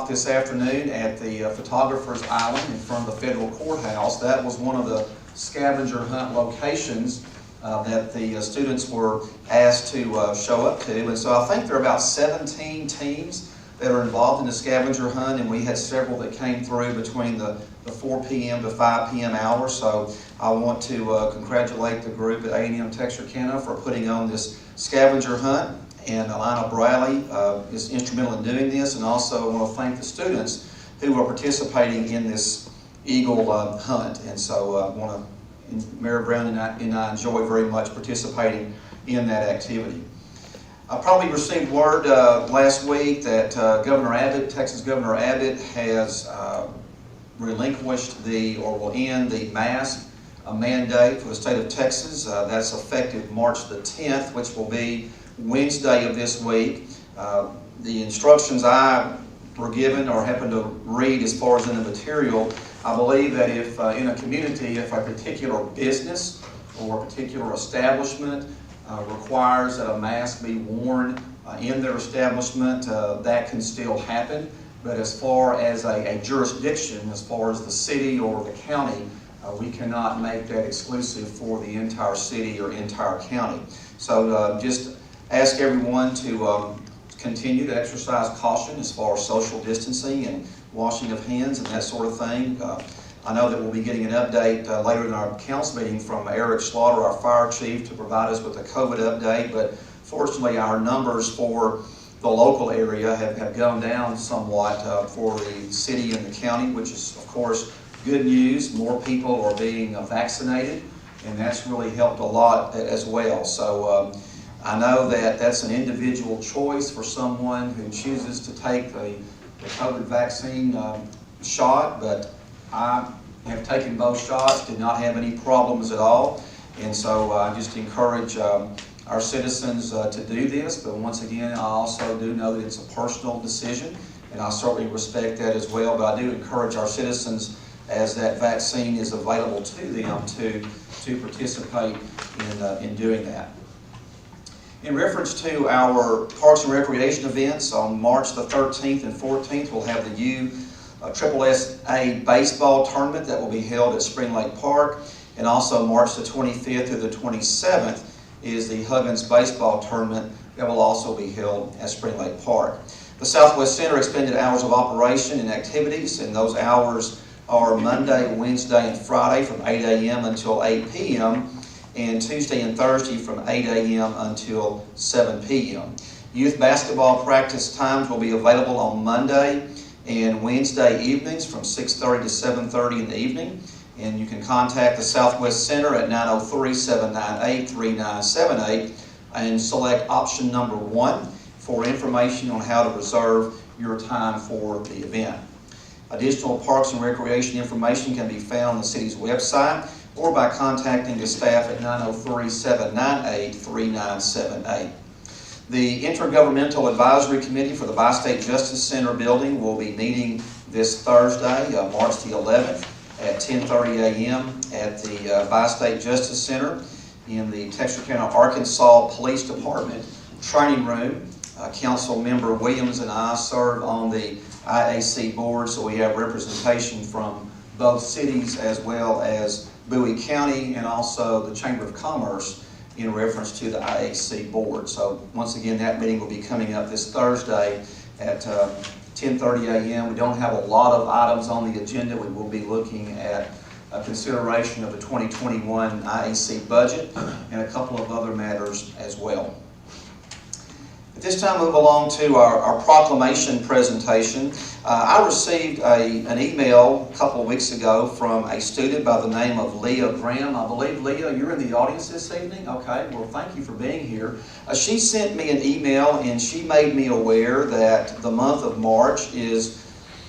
This afternoon at the Photographer's Island in front of the federal courthouse. That was one of the scavenger hunt locations that the students were asked to show up to. And so I think there are about 17 teams that are involved in the scavenger hunt, and we had several that came through between the 4 p.m. to 5 p.m. hour. So I want to congratulate the group at A&M Texarkana for putting on this scavenger hunt. And Alana Bradley is instrumental in doing this, and also I want to thank the students who are participating in this eagle hunt. And so I want to, Mayor Brown and I enjoy very much participating in that activity. I probably received word last week that Governor Abbott, Texas Governor Abbott, has relinquished or will end the mask mandate for the state of Texas. That's effective March the 10th, which will be Wednesday of this week. The instructions I were given or happened to read as far as in the material, I believe that if in a community, if a particular business or a particular establishment requires that a mask be worn in their establishment, that can still happen. But as far as a jurisdiction, as far as the city or the county, we cannot make that exclusive for the entire city or entire county. So just ask everyone to continue to exercise caution as far as social distancing and washing of hands and that sort of thing. I know that we'll be getting an update later in our council meeting from Eric Slaughter, our fire chief, to provide us with a COVID update. But fortunately, our numbers for the local area have gone down somewhat for the city and the county, which is, of course, good news. More people are being vaccinated, and that's really helped a lot as well. So I know that that's an individual choice for someone who chooses to take the COVID vaccine shot, but I have taken both shots, did not have any problems at all, and so I just encourage our citizens to do this. But once again, I also do know that it's a personal decision, and I certainly respect that as well. But I do encourage our citizens, as that vaccine is available to them, to participate in doing that. In reference to our Parks and Recreation events, on March the 13th and 14th, we'll have the USSSA baseball tournament that will be held at Spring Lake Park. And also March the 25th through the 27th is the Huggins baseball tournament that will also be held at Spring Lake Park. The Southwest Center extended hours of operation and activities, and those hours are Monday, Wednesday, and Friday from 8 a.m. until 8 p.m., and Tuesday and Thursday from 8 a.m. until 7 p.m. Youth basketball practice times will be available on Monday and Wednesday evenings from 6:30 to 7:30 in the evening. And you can contact the Southwest Center at 903-798-3978 and select option number 1 for information on how to reserve your time for the event. Additional Parks and Recreation information can be found on the city's website or by contacting the staff at 903-798-3978. The Intergovernmental Advisory Committee for the Bi-State Justice Center building will be meeting this Thursday, March the 11th at 10:30 a.m. at the Bi-State Justice Center in the Texarkana, Arkansas Police Department training room. Council member Williams and I serve on the IAC board, so we have representation from both cities as well as Bowie County and also the Chamber of Commerce in reference to the IAC board. So once again, that meeting will be coming up this Thursday at 10:30 a.m. We don't have a lot of items on the agenda. We will be looking at a consideration of the 2021 IAC budget and a couple of other matters as well. At this time, move along to our proclamation presentation. I received an email a couple of weeks ago from a student by the name of Leah Graham. I believe, Leah, you're in the audience this evening? Okay, well, thank you for being here. She sent me an email, and she made me aware that the month of March is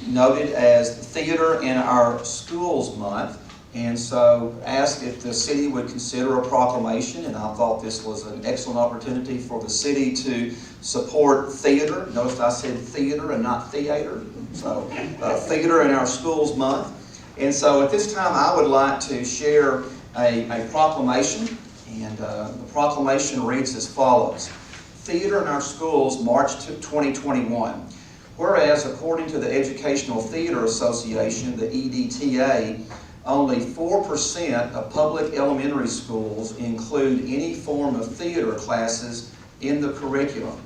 noted as Theater in Our Schools Month, and so asked if the city would consider a proclamation, and I thought this was an excellent opportunity for the city to support theater. Notice I said theater and not theater. So Theater in Our Schools Month. And so at this time I would like to share a proclamation, and the proclamation reads as follows. Theater in Our Schools, March 2021. Whereas, according to the Educational Theater Association, the EDTA, only 4% of public elementary schools include any form of theater classes in the curriculum.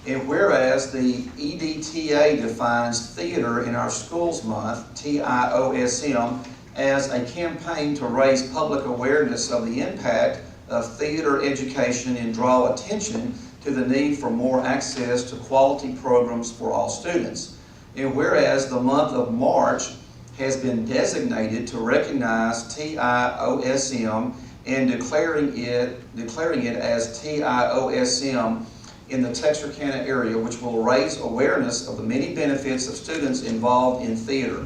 And whereas the EDTA defines Theater in Our Schools Month, TIOSM, as a campaign to raise public awareness of the impact of theater education and draw attention to the need for more access to quality programs for all students. And whereas the month of March has been designated to recognize TIOSM and declaring it as TIOSM in the Texarkana area, which will raise awareness of the many benefits of students involved in theater.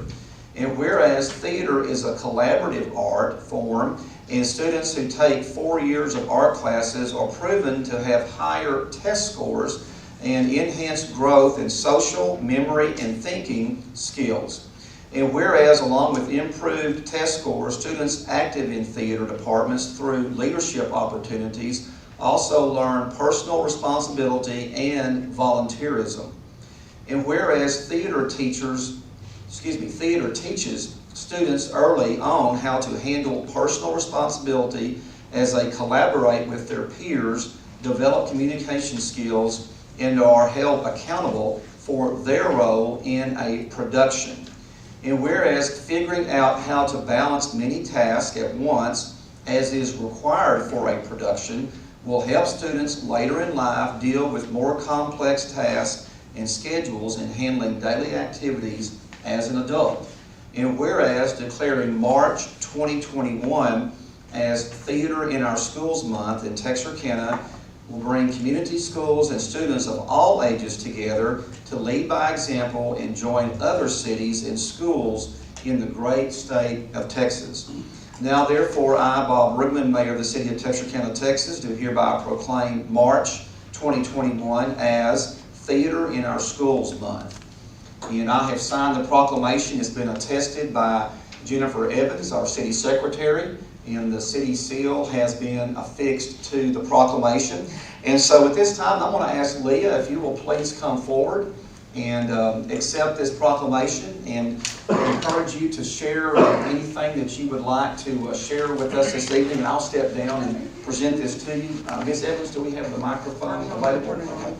And whereas theater is a collaborative art form, and students who take 4 years of art classes are proven to have higher test scores and enhanced growth in social, memory, and thinking skills. And whereas, along with improved test scores, students active in theater departments through leadership opportunities also learn personal responsibility and volunteerism. And whereas theater teaches students early on how to handle personal responsibility as they collaborate with their peers, develop communication skills, and are held accountable for their role in a production. And whereas figuring out how to balance many tasks at once, as is required for a production, will help students later in life deal with more complex tasks and schedules in handling daily activities as an adult. And whereas declaring March 2021 as Theater in Our Schools Month in Texarkana will bring community schools and students of all ages together to lead by example and join other cities and schools in the great state of Texas. Now therefore, I, Bob Rigman, Mayor of the City of Texarkana, Texas, do hereby proclaim March 2021 as Theater in Our Schools Month. And I have signed the proclamation. It's been attested by Jennifer Evans, our City Secretary, and the city seal has been affixed to the proclamation. And so at this time, I'm going to ask Leah if you will please come forward and accept this proclamation, and encourage you to share anything that you would like to share with us this evening. And I'll step down and present this to you. Ms. Evans, do we have the microphone available? Okay.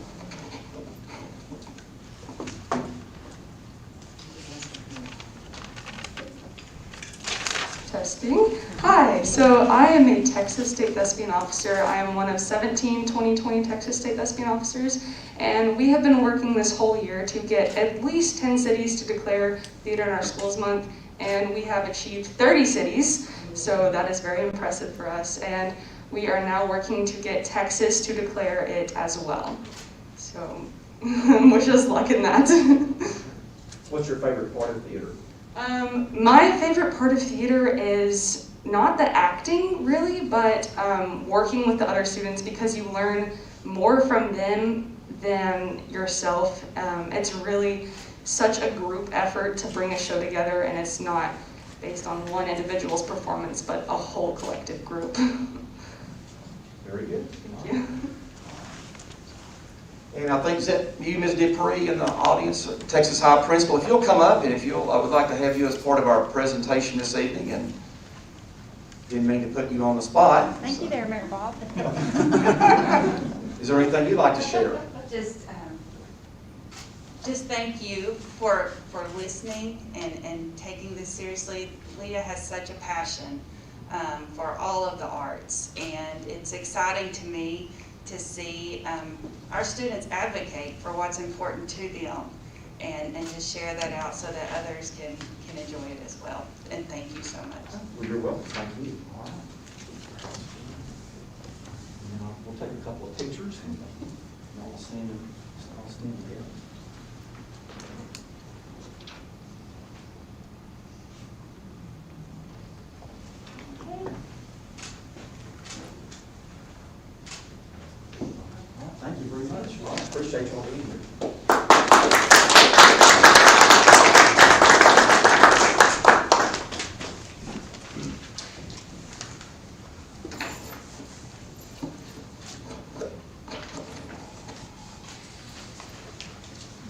Testing. Hi, so I am a Texas State Thespian Officer. I am one of 17 2020 Texas State Thespian Officers, and we have been working this whole year to get at least 10 cities to declare Theater in Our Schools Month, and we have achieved 30 cities, so that is very impressive for us, and we are now working to get Texas to declare it as well. So, wish us luck in that. What's your favorite part of theater? My favorite part of theater is not the acting, really, but working with the other students, because you learn more from them than yourself. It's really such a group effort to bring a show together, and it's not based on one individual's performance, but a whole collective group. Very good. Thank you. And I think, is that you, Ms. Dupree, in the audience, Texas High Principal? If you'll come up, and if you'll, I would like to have you as part of our presentation this evening, and didn't mean to put you on the spot. Thank you there, Mayor Bob. Is there anything you'd like to share? Just thank you for listening and taking this seriously. Leah has such a passion for all of the arts, and it's exciting to me to see our students advocate for what's important to them, and just share that out so that others can enjoy it as well. And thank you so much. Well, you're welcome. Thank you. All right. Now, we'll take a couple of pictures and I'll stand together. Thank you very much. I appreciate you all being here.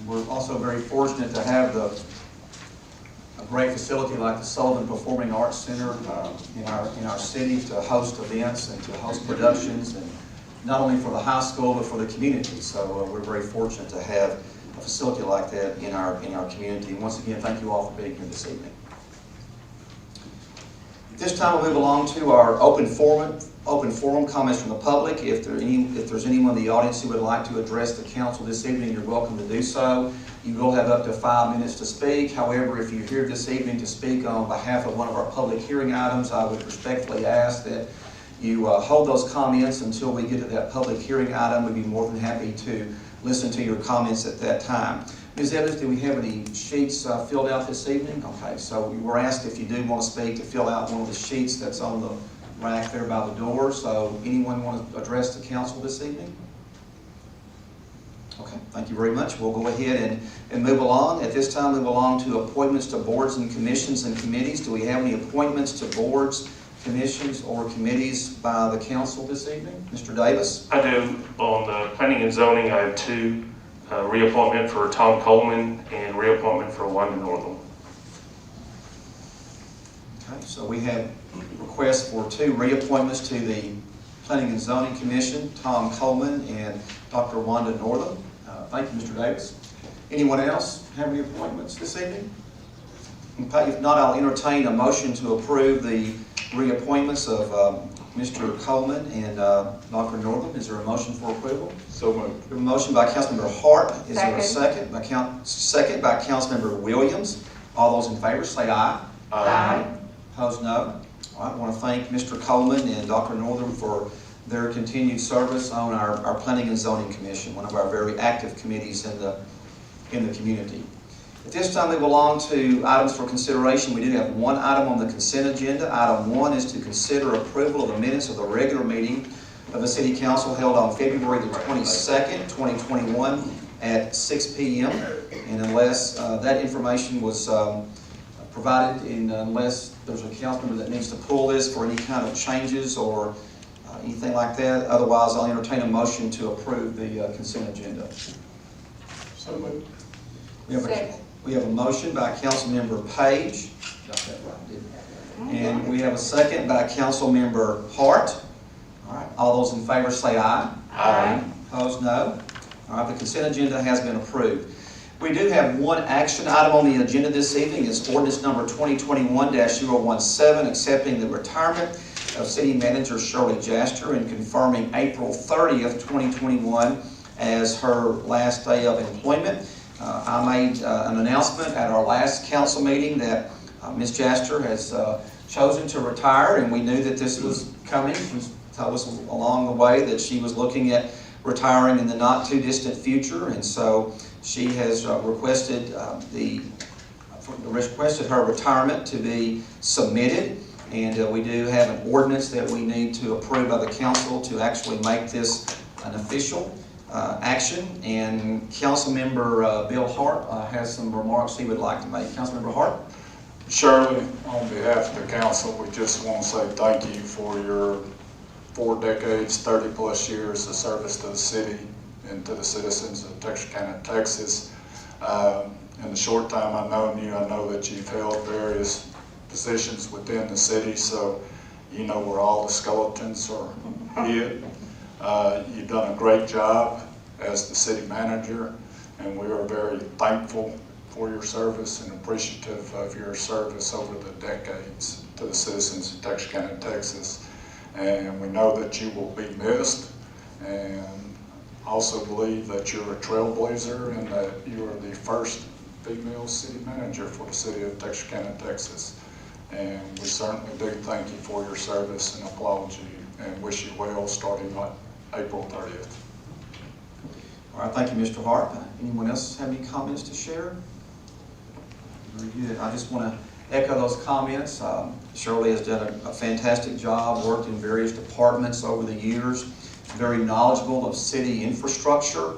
We're also very fortunate a great facility like the Sullivan Performing Arts Center in our city to host events and to host productions, and not only for the high school but for the community. So we're very fortunate to have a facility like that in our community. And once again, thank you all for being here this evening. At this time, we'll move along to our open forum comments from the public. If there's anyone in the audience who would like to address the council this evening, you're welcome to do so. You will have up to 5 minutes to speak. However, if you're here this evening to speak on behalf of one of our public hearing items, I would respectfully ask that you hold those comments until we get to that public hearing item. We'd be more than happy to listen to your comments at that time. Ms. Evans, do we have any sheets filled out this evening? Okay, so we were asked, if you do want to speak, to fill out one of the sheets that's on the rack there by the door. So anyone want to address the council this evening? Okay, thank you very much. We'll go ahead and move along. At this time, move along to appointments to boards and commissions and committees. Do we have any appointments to boards, commissions, or committees by the council this evening? Mr. Davis? I do. On the planning and zoning, I have 2. Reappointment for Tom Coleman and reappointment for Wanda Northam. Okay, so we have requests for 2 reappointments to the Planning and Zoning Commission, Tom Coleman and Dr. Wanda Northam. Thank you, Mr. Davis. Anyone else have any appointments this evening? Okay, if not, I'll entertain a motion to approve the reappointments of Mr. Coleman and Dr. Northam. Is there a motion for approval? So moved. We have a motion by Councilmember Hart. Is there a Second. second by Councilmember Williams? All those in favor say aye. Aye. Opposed, no. All right, I want to thank Mr. Coleman and Dr. Northam for their continued service on our Planning and Zoning Commission, one of our very active committees in the community. At this time, we belong to items for consideration. We do have one item on the consent agenda. Item 1 is to consider approval of the minutes of the regular meeting of the City Council held on February the 22nd, 2021 at 6 p.m. And unless that information was provided, and unless there's a council member that needs to pull this for any kind of changes or anything like that, otherwise I'll entertain a motion to approve the consent agenda. So moved. We have a motion by Councilmember Page. Got that right, didn't I? And we have a second by Councilmember Hart. All right, all those in favor say aye. Aye. Opposed, no. All right, the consent agenda has been approved. We do have one action item on the agenda this evening. It's ordinance number 2021-017, accepting the retirement of City Manager Shirley Jaster and confirming April 30th, 2021 as her last day of employment. I made an announcement at our last council meeting that Ms. Jaster has chosen to retire, and we knew that this was coming. She told us along the way that she was looking at retiring in the not too distant future, and so she has requested her retirement to be submitted, and we do have an ordinance that we need to approve by the council to actually make this an official action. And Councilmember Bill Hart has some remarks he would like to make. Councilmember Hart? Shirley, on behalf of the council, we just want to say thank you for your 4 decades, 30 plus years of service to the city and to the citizens of Texarkana, Texas. In the short time I've known you, I know that you've held various positions within the city, so you know where all the skeletons are hid. You've done a great job as the city manager, and we are very thankful for your service and appreciative of your service over the decades to the citizens of Texarkana, Texas. And we know that you will be missed, and also believe that you're a trailblazer and that you are the first female city manager for the city of Texarkana, Texas. And we certainly do thank you for your service and applaud you and wish you well starting on April 30th. All right, thank you, Mr. Hart. Anyone else have any comments to share? Very good. I just want to echo those comments. Shirley has done a fantastic job, worked in various departments over the years, very knowledgeable of city infrastructure.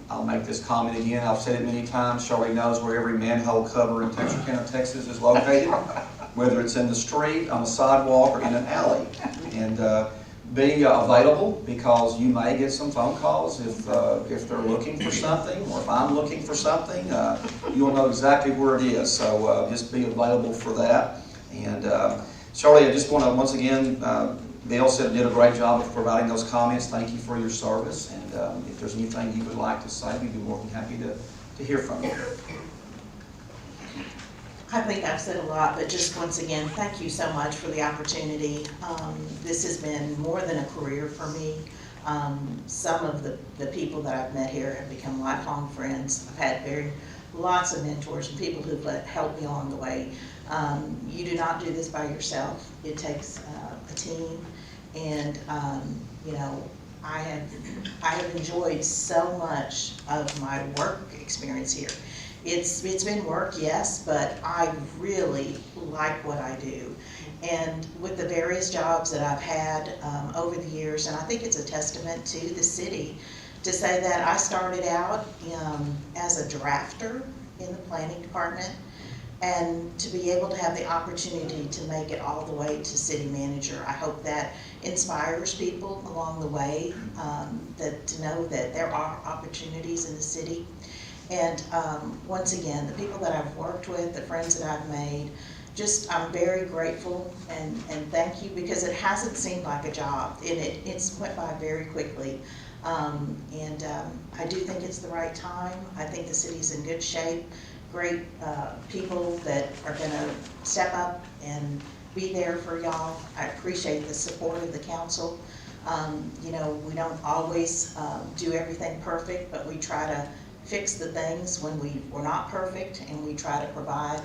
I'll make this comment again. I've said it many times. Shirley knows where every manhole cover in Texarkana, Texas is located, whether it's in the street, on the sidewalk, or in an alley. And be available, because you may get some phone calls if they're looking for something, or if I'm looking for something. You'll know exactly where it is, so just be available for that. And Charlie, I just want to once again, Bill said did a great job of providing those comments. Thank you for your service, and if there's anything you would like to say, we'd be more than happy to hear from you. I think I've said a lot, but just once again, thank you so much for the opportunity. This has been more than a career for me. Some of the people that I've met here have become lifelong friends. I've had lots of mentors and people who've helped me along the way. You do not do this by yourself. It takes a team, and you know, I have enjoyed so much of my work experience here. It's been work, yes, but I really like what I do. And with the various jobs that I've had over the years, and I think it's a testament to the city to say that I started out as a drafter in the planning department, and to be able to have the opportunity to make it all the way to city manager. I hope that inspires people along the way, to know that there are opportunities in the city. And once again, the people that I've worked with, the friends that I've made, I'm very grateful and thank you, because it hasn't seemed like a job, and it's went by very quickly. I do think it's the right time. I think the city's in good shape. Great people that are going to step up and be there for y'all. I appreciate the support of the council. You know, we don't always do everything perfect, but we try to fix the things when we're not perfect, and we try to provide.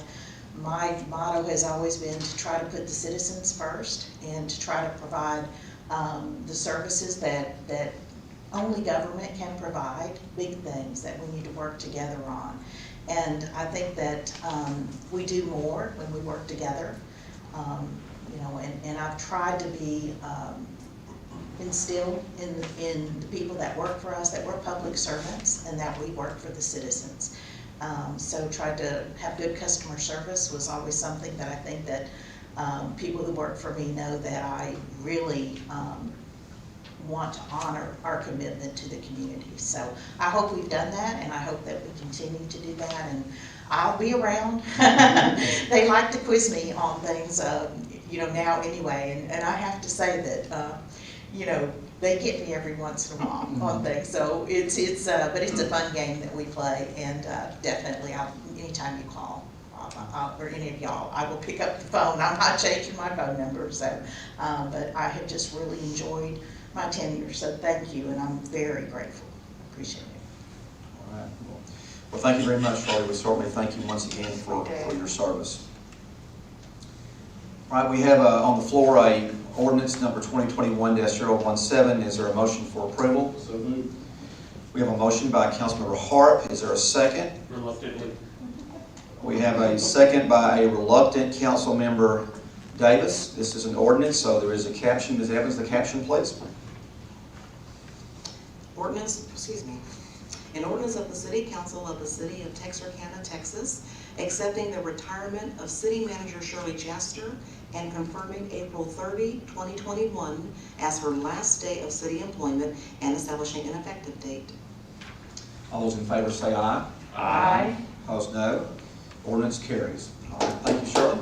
My motto has always been to try to put the citizens first, and to try to provide the services that only government can provide, big things that we need to work together on. And I think that we do more when we work together. You know, and I've tried to be instilled in the people that work for us, that we're public servants, and that we work for the citizens. So tried to have good customer service was always something that I think that people who work for me know that I really want to honor our commitment to the community. So I hope we've done that, and I hope that we continue to do that, and I'll be around. They like to quiz me on things, you know, now anyway, and I have to say that, you know, they get me every once in a while on things. So but it's a fun game that we play, and definitely, anytime you call, or any of y'all, I will pick up the phone. I'm not changing my phone number, so, but I have just really enjoyed my tenure, so thank you, and I'm very grateful. Appreciate it. All right. Well, thank you very much, Charlie. We certainly thank you once again for your service. All right, we have on the floor a ordinance number 2021-017. Is there a motion for approval? So moved. We have a motion by Councilmember Harp. Is there a second? Reluctantly. We have a second by a reluctant Councilmember Davis. This is an ordinance, so there is a caption. Ms. Evans, the caption, please. An ordinance of the City Council of the City of Texarkana, Texas, accepting the retirement of City Manager Shirley Chester and confirming April 30, 2021 as her last day of city employment and establishing an effective date. All those in favor say aye. Aye. Opposed, no. Ordinance carries. All right, thank you, Shirley.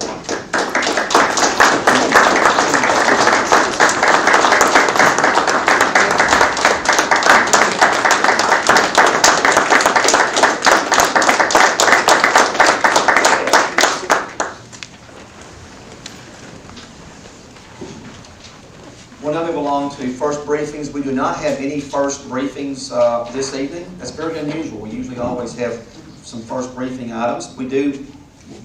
We'll now move along to first briefings. We do not have any first briefings this evening. That's very unusual. We usually always have some first briefing items. We do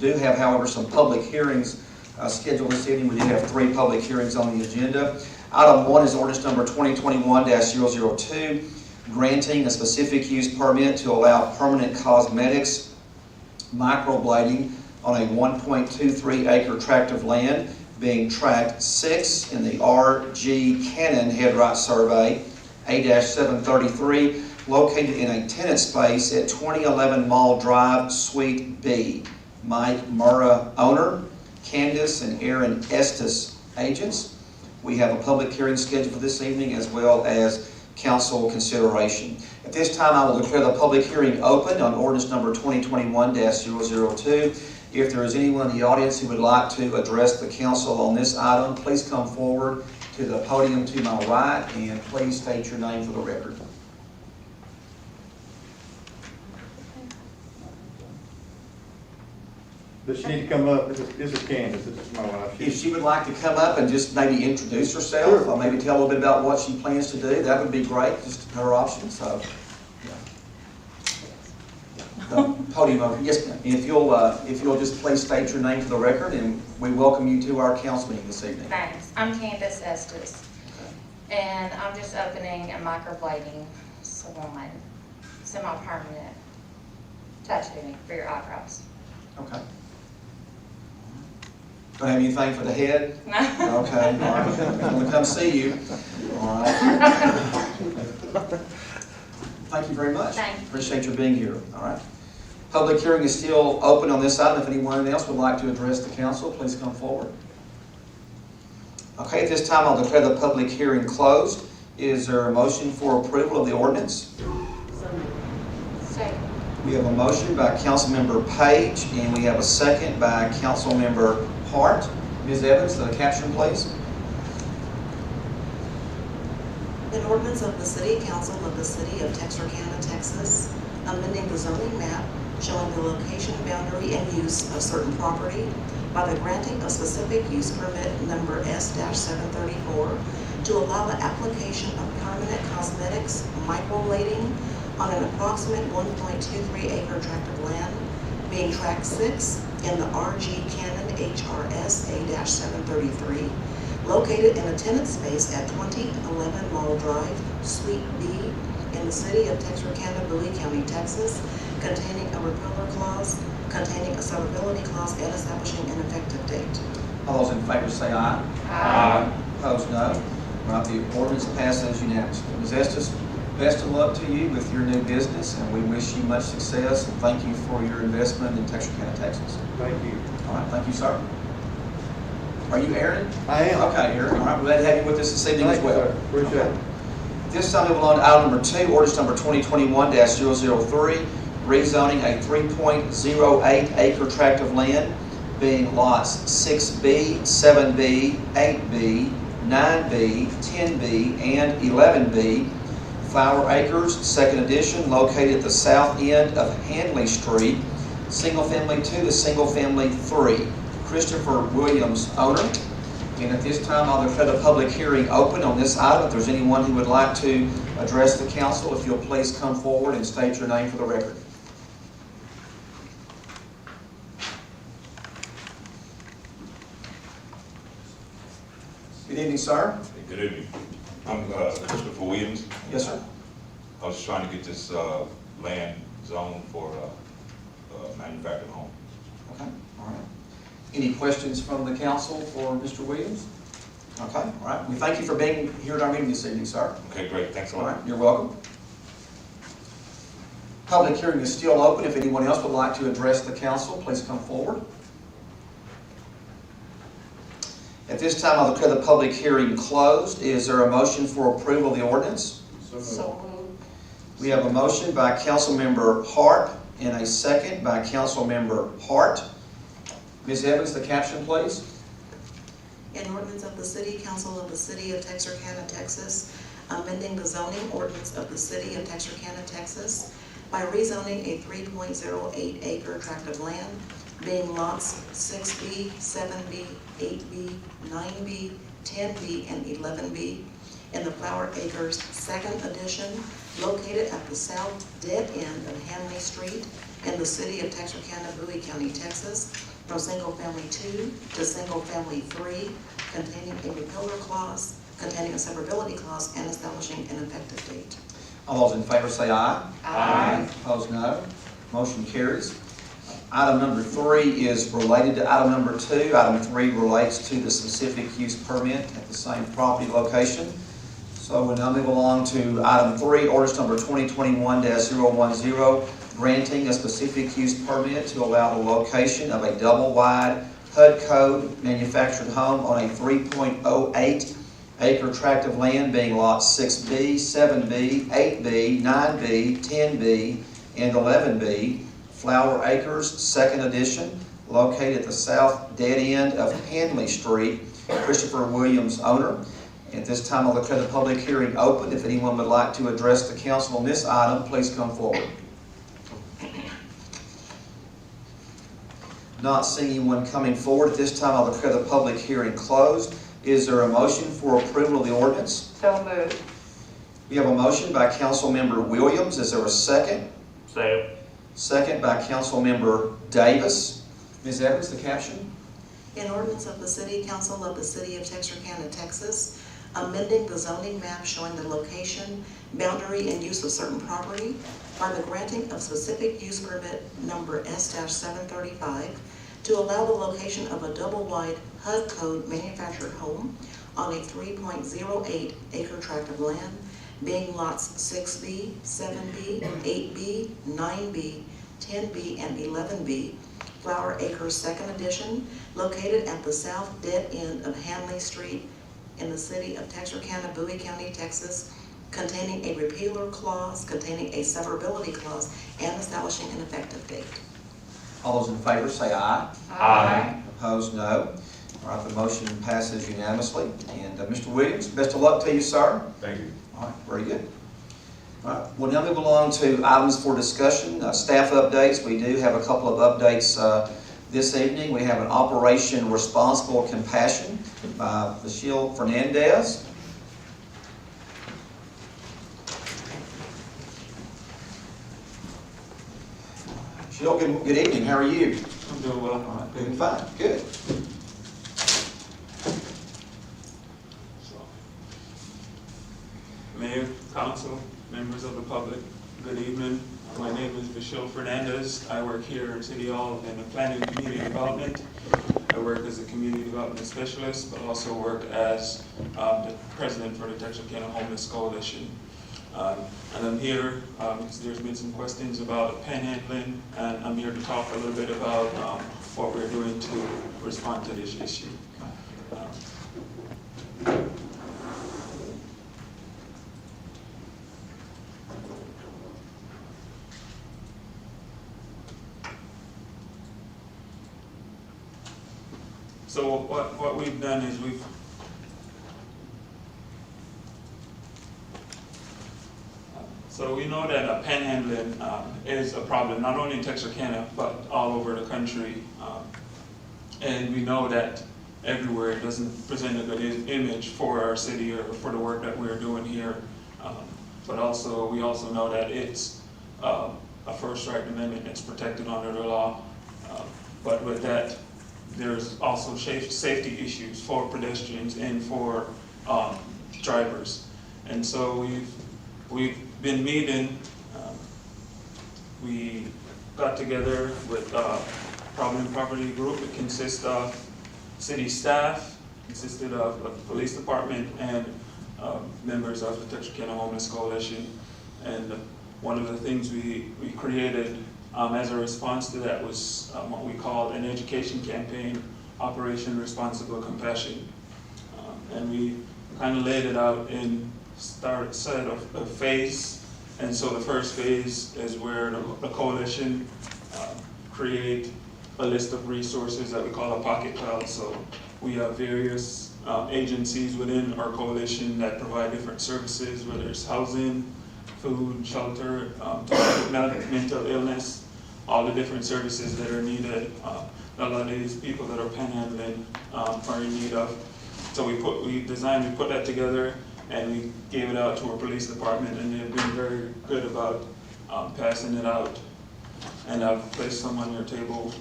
have, however, some public hearings scheduled this evening. We do have 3 public hearings on the agenda. Item 1 is ordinance number 2021-002, granting a specific use permit to allow permanent cosmetics microblading on a 1.23 acre tract of land, being Tract 6 in the R.G. Cannon Headright Survey, A-733, located in a tenant space at 2011 Mall Drive, Suite B. Mike Murrah, owner, Candace and Aaron Estes, agents. We have a public hearing scheduled for this evening as well as council consideration. At this time, I will declare the public hearing open on ordinance number 2021-002. If there is anyone in the audience who would like to address the council on this item, please come forward to the podium to my right and please state your name for the record. Does she need to come up? This is Candace, this is my wife. If she would like to come up and just maybe introduce herself, Sure. or maybe tell a little bit about what she plans to do, that would be great, just her option, so. Yeah. The podium over, yes ma'am. If you'll just please state your name for the record, and we welcome you to our council meeting this evening. Thanks. I'm Candace Estes, and I'm just opening a microblading salon, semi-permanent tattooing for your eyebrows. Okay. Don't have anything for the head? Okay, all right. I'm gonna come see you. All right. Thank you very much. Thank you. Appreciate your being here, all right. Public hearing is still open on this item. If anyone else would like to address the council, please come forward. Okay, at this time, I'll declare the public hearing closed. Is there a motion for approval of the ordinance? Second. We have a motion by Councilmember Page, and we have a second by Councilmember Hart. Ms. Evans, the caption, please. An ordinance of the City Council of the City of Texarkana, Texas, amending the zoning map showing the location, boundary, and use of certain property by the granting of specific use permit number S-734 to allow the application of permanent cosmetics microblading on an approximate 1.23 acre tract of land, being Tract 6 in the RG Cannon HRS A-733, located in a tenant space at 2011 Mall Drive, Suite B, in the city of Texarkana, Bowie County, Texas, containing a repealer clause, containing a severability clause, and establishing an effective date. All those in favor say aye. Aye. Opposed, no. All right, the ordinance passes unanimously. Ms. Estes, best of luck to you with your new business, and we wish you much success, and thank you for your investment in Texarkana, Texas. Thank you. All right, thank you, sir. Are you Aaron? I am. Okay, Aaron, all right, we're glad to have you with us this evening as Thank you, well. sir. Appreciate it. This time, move on to item number 2, ordinance number 2021-003, rezoning a 3.08 acre tract of land, being lots 6B, 7B, 8B, 9B, 10B, and 11B, Flower Acres, second edition, located at the south end of Hanley Street, single family 2 to single family 3. Christopher Williams, owner. And at this time, I'll declare the public hearing open on this item. If there's anyone who would like to address the council, if you'll please come forward and state your name for the record. Good evening, sir. Good evening. I'm Christopher Williams. Yes, sir. I was trying to get this land zone for manufactured home. Okay, all right. Any questions from the council for Mr. Williams? Okay, all right. We thank you for being here at our meeting this evening, sir. Okay, great. Thanks a All lot. right, you're welcome. Public hearing is still open. If anyone else would like to address the council, please come forward. At this time, I'll declare the public hearing closed. Is there a motion for approval of the ordinance? So moved. We have a motion by Councilmember Hart and a second by Councilmember Hart. Ms. Evans, the caption, please. An ordinance of the City Council of the City of Texarkana, Texas, amending the zoning ordinance of the City of Texarkana, Texas, by rezoning a 3.08 acre tract of land, being lots 6B, 7B, 8B, 9B, 10B, and 11B, in the Flower Acres Second Edition, located at the south dead end of Hanley Street, in the city of Texarkana, Bowie County, Texas, from single family 2 to single family 3, containing a repealer clause, containing a severability clause, and establishing an effective date. All those in favor say aye. Aye. Opposed, no. Motion carries. Item number 3 is related to item number 2. Item 3 relates to the specific use permit at the same property location. So we'll now move along to item 3, ordinance number 2021-010, granting a specific use permit to allow the location of a double-wide HUD code manufactured home on a 3.08 Acre tract of land being lots 6B, 7B, 8B, 9B, 10B, and 11B. Flower Acres, second edition, located at the south dead end of Hanley Street. Christopher Williams, owner. At this time, I'll declare the public hearing open. If anyone would like to address the council on this item, please come forward. Not seeing anyone coming forward, at this time, I'll declare the public hearing closed. Is there a motion for approval of the ordinance? So moved. We have a motion by Councilmember Williams. Is there a second? Second. Second by Councilmember Davis. Ms. Evans, the caption? An ordinance of the City Council of the City of Texarkana, Texas, amending the zoning map showing the location, boundary, and use of certain property by the granting of specific use permit number S-735 to allow the location of a double-wide HUD code manufactured home on a 3.08 acre tract of land, being lots 6B, 7B, 8B, 9B, 10B, and 11B, Flower Acres Second Edition, located at the south dead end of Hanley Street in the city of Texarkana, Bowie County, Texas, containing a repealer clause, containing a severability clause, and establishing an effective date. All those in favor say aye. Aye. Opposed, no. All right, the motion passes unanimously. And Mr. Williams, best of luck to you, sir. Thank you. All right, very good. All right, we'll now move along to items for discussion. Staff updates. We do have a couple of updates this evening. We have an Operation Responsible Compassion by Michelle Fernandez. Michelle, good evening. How are you? I'm doing well. All right, doing fine. Good. Mayor, council, members of the public, good evening. My name is Michelle Fernandez. I work here in City Hall in the Planning and Community Development. I work as a community development specialist, but also work as the president for the Texarkana Homeless Coalition. And I'm here because there's been some questions about panhandling, and I'm here to talk a little bit about what we're doing to respond to this issue. So what we've done is so we know that panhandling is a problem, not only in Texarkana, but all over the country. And we know that everywhere it doesn't present a good image for our city or for the work that we're doing here. But also, we also know that it's a First Right Amendment that's protected under the law. But with that, there's also safety issues for pedestrians and for drivers. And so we've been meeting. We got together with Problem Property Group. It consists of city staff, consisted of the police department, and members of the Texarkana Homeless Coalition. And one of the things we created as a response to that was what we called an education campaign, Operation Responsible Compassion. And we kind of laid it out in set of a phase. And so the first phase is where the coalition create a list of resources that we call a pocket cloud. So we have various agencies within our coalition that provide different services, whether it's housing, food, shelter, mental illness, all the different services that are needed. A lot of these people that are panhandling are in need of. So we put that together, and we gave it out to our police department, and they've been very good about passing it out. And I've placed some on your table.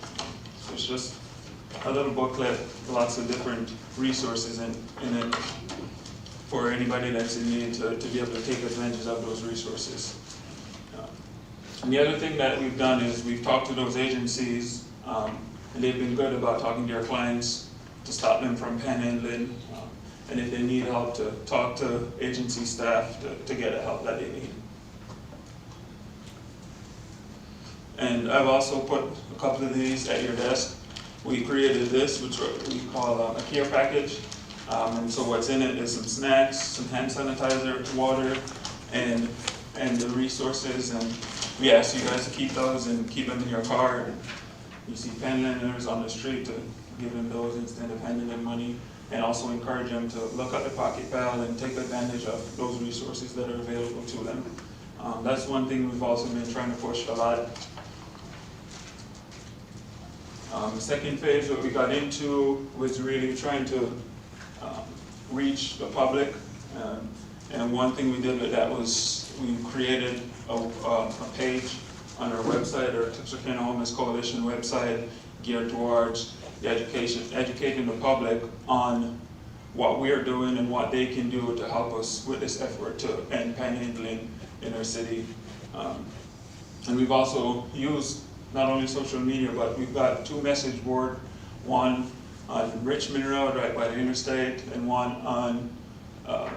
So it's just a little booklet, lots of different resources in it for anybody that's in need to be able to take advantage of those resources. And the other thing that we've done is we've talked to those agencies, and they've been good about talking to their clients to stop them from panhandling, and if they need help, to talk to agency staff to get the help that they need. And I've also put a couple of these at your desk. We created this, which we call a care package. And so what's in it is some snacks, some hand sanitizer, water, and the resources. And we ask you guys to keep those and keep them in your car. And you see panhandlers on the street, to give them those instead of handing them money. And also encourage them to look at the Pocket Pal and take advantage of those resources that are available to them. That's one thing we've also been trying to push a lot. The second phase that we got into was really trying to reach the public. And one thing we did with that was we created a page on our website, our Texarkana Homeless Coalition website, geared towards the educating the public on what we are doing and what they can do to help us with this effort to end panhandling in our city. And we've also used not only social media, but we've got 2 message boards, one on Richmond Road right by the interstate, and one on the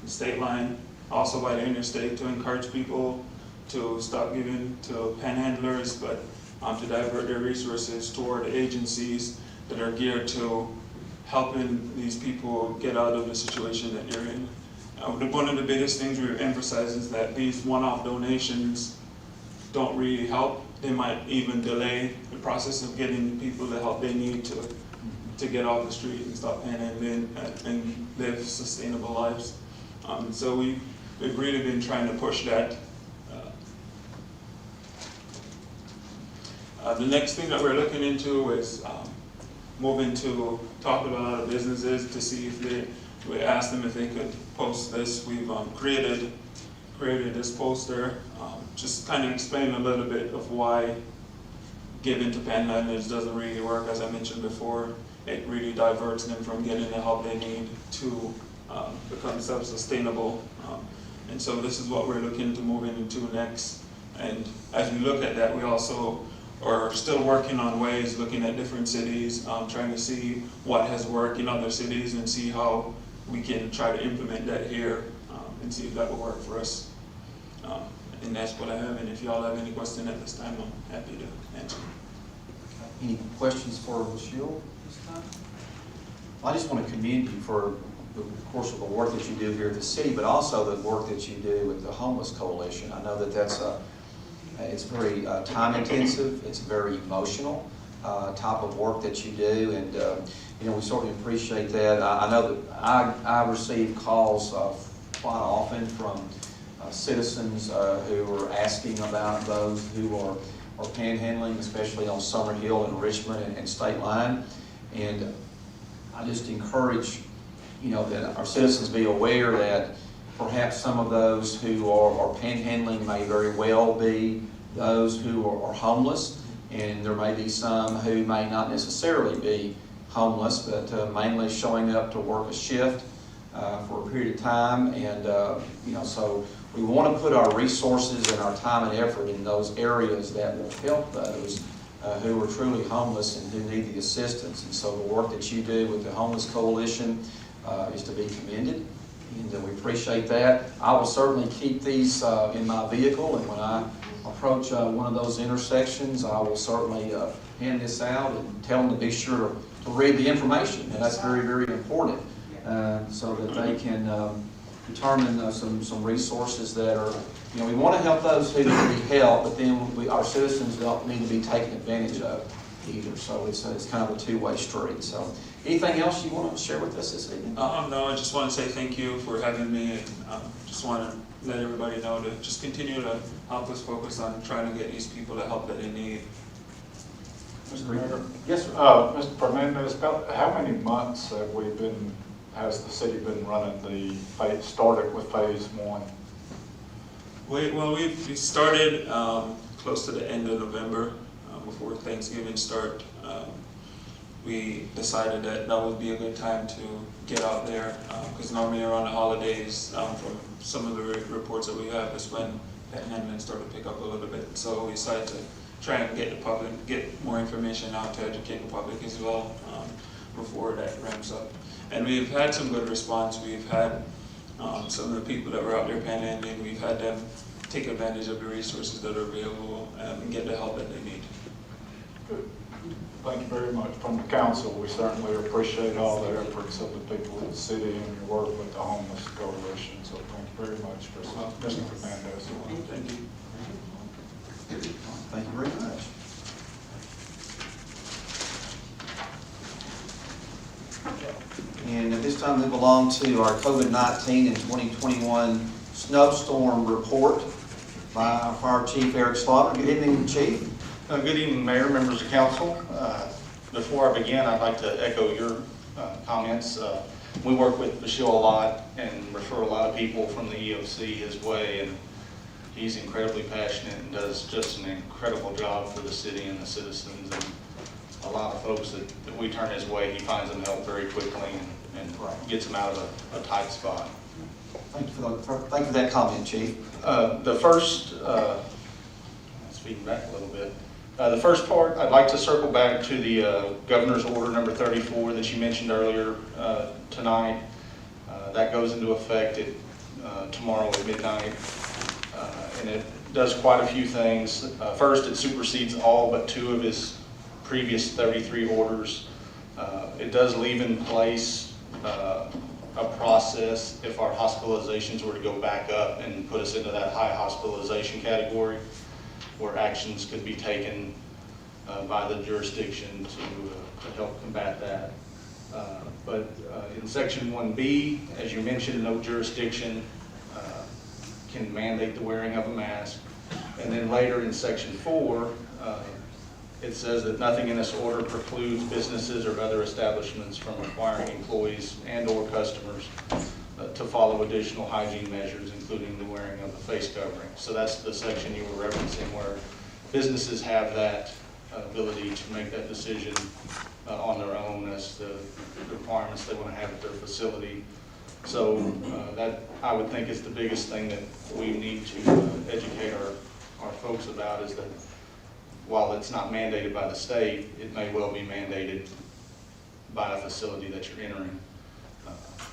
state line, also by the interstate, to encourage people to stop giving to panhandlers, but to divert their resources toward agencies that are geared to helping these people get out of the situation that they're in. One of the biggest things we emphasize is that these one-off donations don't really help. They might even delay the process of getting the people the help they need to get off the street and stop panhandling and live sustainable lives. So we've really been trying to push that. The next thing that we're looking into is moving to talk to a lot of businesses to see if we asked them if they could post this. We've created this poster, just kind of explain a little bit of why giving to panhandlers doesn't really work. As I mentioned before, it really diverts them from getting the help they need to become self-sustainable. And so this is what we're looking to move into next. And as we look at that, we also are still working on ways, looking at different cities, trying to see what has worked in other cities and see how we can try to implement that here and see if that will work for us. And that's what I have, and if y'all have any questions at this time, I'm happy to answer. Any questions for Sheila this time? I just want to commend you for, of course, the work that you do here at the city, but also the work that you do with the Homeless Coalition. I know that it's very time intensive, it's very emotional type of work that you do, and we certainly appreciate that. I know that I receive calls quite often from citizens who are asking about those who are panhandling, especially on Summer Hill and Richmond and State Line. And I just encourage, that our citizens be aware that perhaps some of those who are panhandling may very well be those who are homeless, and there may be some who may not necessarily be homeless, but mainly showing up to work a shift for a period of time. And so we want to put our resources and our time and effort in those areas that will help those who are truly homeless and who need the assistance. And so the work that you do with the Homeless Coalition is to be commended, and we appreciate that. I will certainly keep these in my vehicle, and when I approach one of those intersections, I will certainly hand this out and tell them to be sure to read the information, and that's very, very important, so that they can determine some resources that are, we want to help those who need help, but then our citizens don't need to be taken advantage of either. So it's kind of a two-way street. So anything else you want to share with us this evening? No, I just want to say thank you for having me, and just want to let everybody know to just continue to help us focus on trying to get these people the help that they need. Mr. Mayor? Yes, sir. Mr. Fernandez, about how many months has the city been running started with phase 1? We started close to the end of November, before Thanksgiving start. We decided that would be a good time to get out there, because normally around the holidays, from some of the reports that we have, is when panhandling started to pick up a little bit. So we decided to try and get more information out to educate the public as well, before that ramps up. And we've had some good response. We've had some of the people that were out there panhandling, we've had them take advantage of the resources that are available and get the help that they need. Good. Thank you very much. From the council, we certainly appreciate all the efforts of the people of the city and your work with the homeless coalition. So thank you very much, Mr. Fernandez. Thank you. Thank you very much. And at this time, move along to our COVID-19 and 2021 snowstorm report by our Fire Chief Eric Slaughter. Good evening, Chief. Good evening, Mayor, members of council. Before I begin, I'd like to echo your comments. We work with Bashil a lot and refer a lot of people from the EOC his way, and he's incredibly passionate and does just an incredible job for the city and the citizens. And a lot of folks that we turn his way, he finds them help very quickly and gets them out of a tight spot. Thank you for that comment, Chief. The first, speaking back a little bit, the first part, I'd like to circle back to the Governor's Order number 34 that you mentioned earlier tonight. That goes into effect tomorrow at midnight, and it does quite a few things. First, it supersedes all but 2 of his previous 33 orders. It does leave in place a process if our hospitalizations were to go back up and put us into that high hospitalization category, where actions could be taken by the jurisdiction to help combat that. But in Section 1B, as you mentioned, no jurisdiction can mandate the wearing of a mask. And then later in Section 4, it says that nothing in this order precludes businesses or other establishments from requiring employees and or customers to follow additional hygiene measures, including the wearing of a face covering. So that's the section you were referencing, where businesses have that ability to make that decision on their own as to the requirements they want to have at their facility. So that, I would think, is the biggest thing that we need to educate our folks about, is that while it's not mandated by the state, it may well be mandated by a facility that you're entering,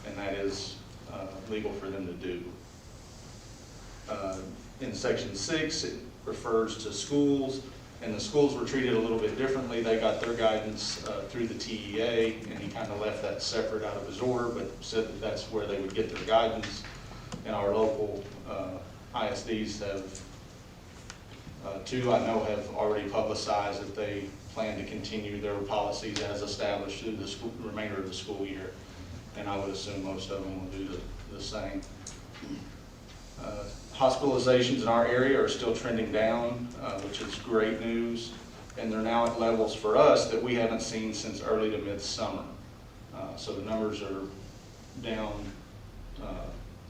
and that is legal for them to do. In Section 6, it refers to schools, and the schools were treated a little bit differently. They got their guidance through the TEA, and he kind of left that separate out of his order, but said that that's where they would get their guidance. And our local ISDs have, 2 I know have already publicized that they plan to continue their policies as established through the remainder of the school year. And I would assume most of them will do the same. Hospitalizations in our area are still trending down, which is great news. And they're now at levels for us that we haven't seen since early to midsummer. So the numbers are down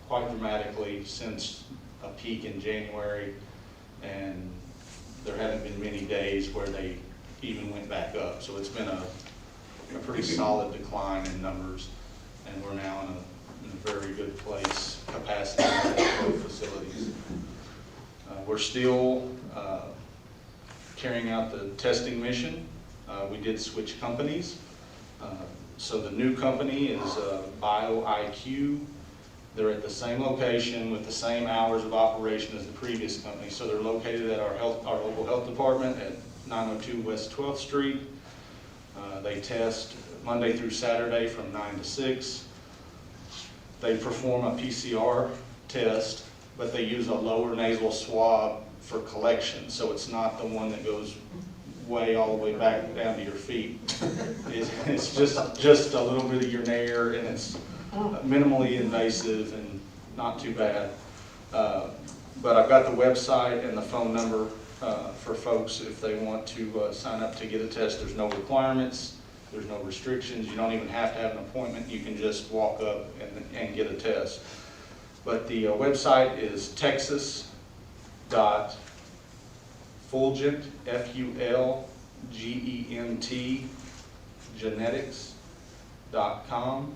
quite dramatically since a peak in January. And there haven't been many days where they even went back up. So it's been a pretty solid decline in numbers, and we're now in a very good place, capacity in facilities. We're still carrying out the testing mission. We did switch companies. So the new company is BioIQ. They're at the same location with the same hours of operation as the previous company. So they're located at our local health department at 902 West 12th Street. They test Monday through Saturday from 9 to 6. They perform a PCR test, but they use a lower nasal swab for collection. So it's not the one that goes all the way back down to your feet. It's just a little bit of your nair, and it's minimally invasive and not too bad. But I've got the website and the phone number for folks if they want to sign up to get a test. There's no requirements, there's no restrictions. You don't even have to have an appointment. You can just walk up and get a test. But the website is texas.fulgent, F-U-L-G-E-N-T, genetics.com.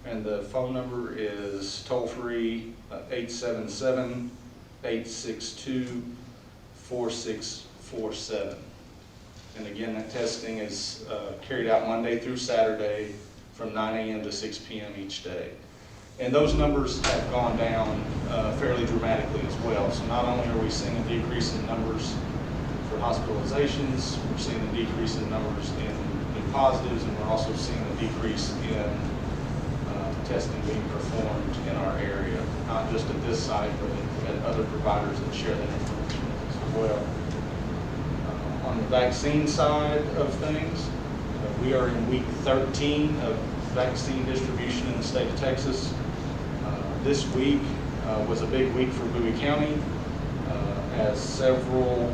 And the phone number is toll-free 877-862-4647. And again, that testing is carried out Monday through Saturday from 9 a.m. to 6 p.m. each day. And those numbers have gone down fairly dramatically as well. So not only are we seeing a decrease in numbers for for hospitalizations. We're seeing a decrease in numbers in new positives, and we're also seeing a decrease in testing being performed in our area, not just at this site, but at other providers that share that information with us as well. On the vaccine side of things, we are in week 13 of vaccine distribution in the state of Texas. This week was a big week for Bowie County, as several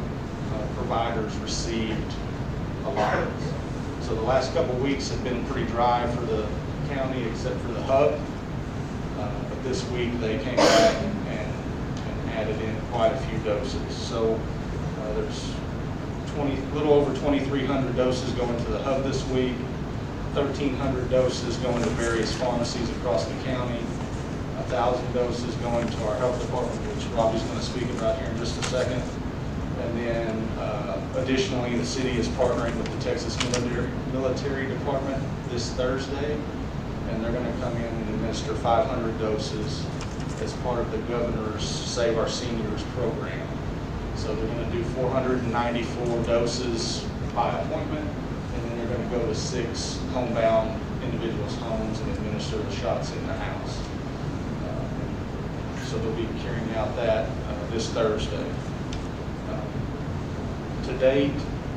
providers received allotments. So the last couple of weeks have been pretty dry for the county except for the hub, but this week they came back and added in quite a few doses. So there's a little over 2,300 doses going to the hub this week, 1,300 doses going to various pharmacies across the county, 1,000 doses going to our health department, which Robbie's going to speak about here in just a second. And then additionally, the city is partnering with the Texas Military Department this Thursday, and they're going to come in and administer 500 doses as part of the governor's Save Our Seniors program. So they're going to do 494 doses by appointment, and then they're going to go to 6 homebound individuals' homes and administer the shots in the house. So they'll be carrying out that this Thursday. To date,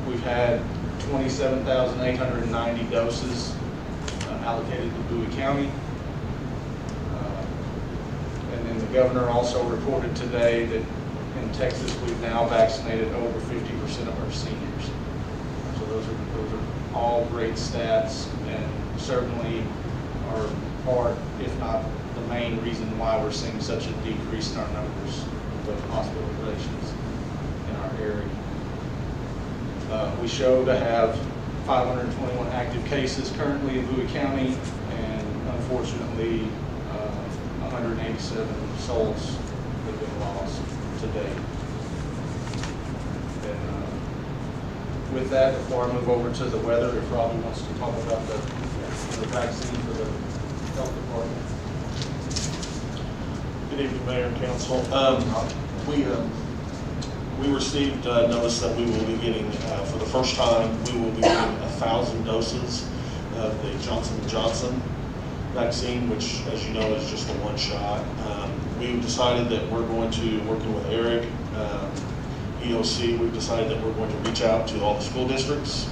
we've had 27,890 doses allocated to Bowie County. And then the governor also reported today that in Texas, we've now vaccinated over 50% of our seniors. So those are all great stats, and certainly are part, if not the main reason why we're seeing such a decrease in our numbers of hospitalizations in our area. We show to have 521 active cases currently in Bowie County, and unfortunately 187 souls have been lost to date. And with that, before I move over to the weather, if Robbie wants to talk about the vaccine for the health department. Good evening, Mayor and Council. We received notice that we will be getting, for the first time, we will be getting 1,000 doses of the Johnson & Johnson vaccine, which, as you know, is just a one shot. We've decided that we're going to, working with Eric, EOC, we've decided that we're going to reach out to all the school districts.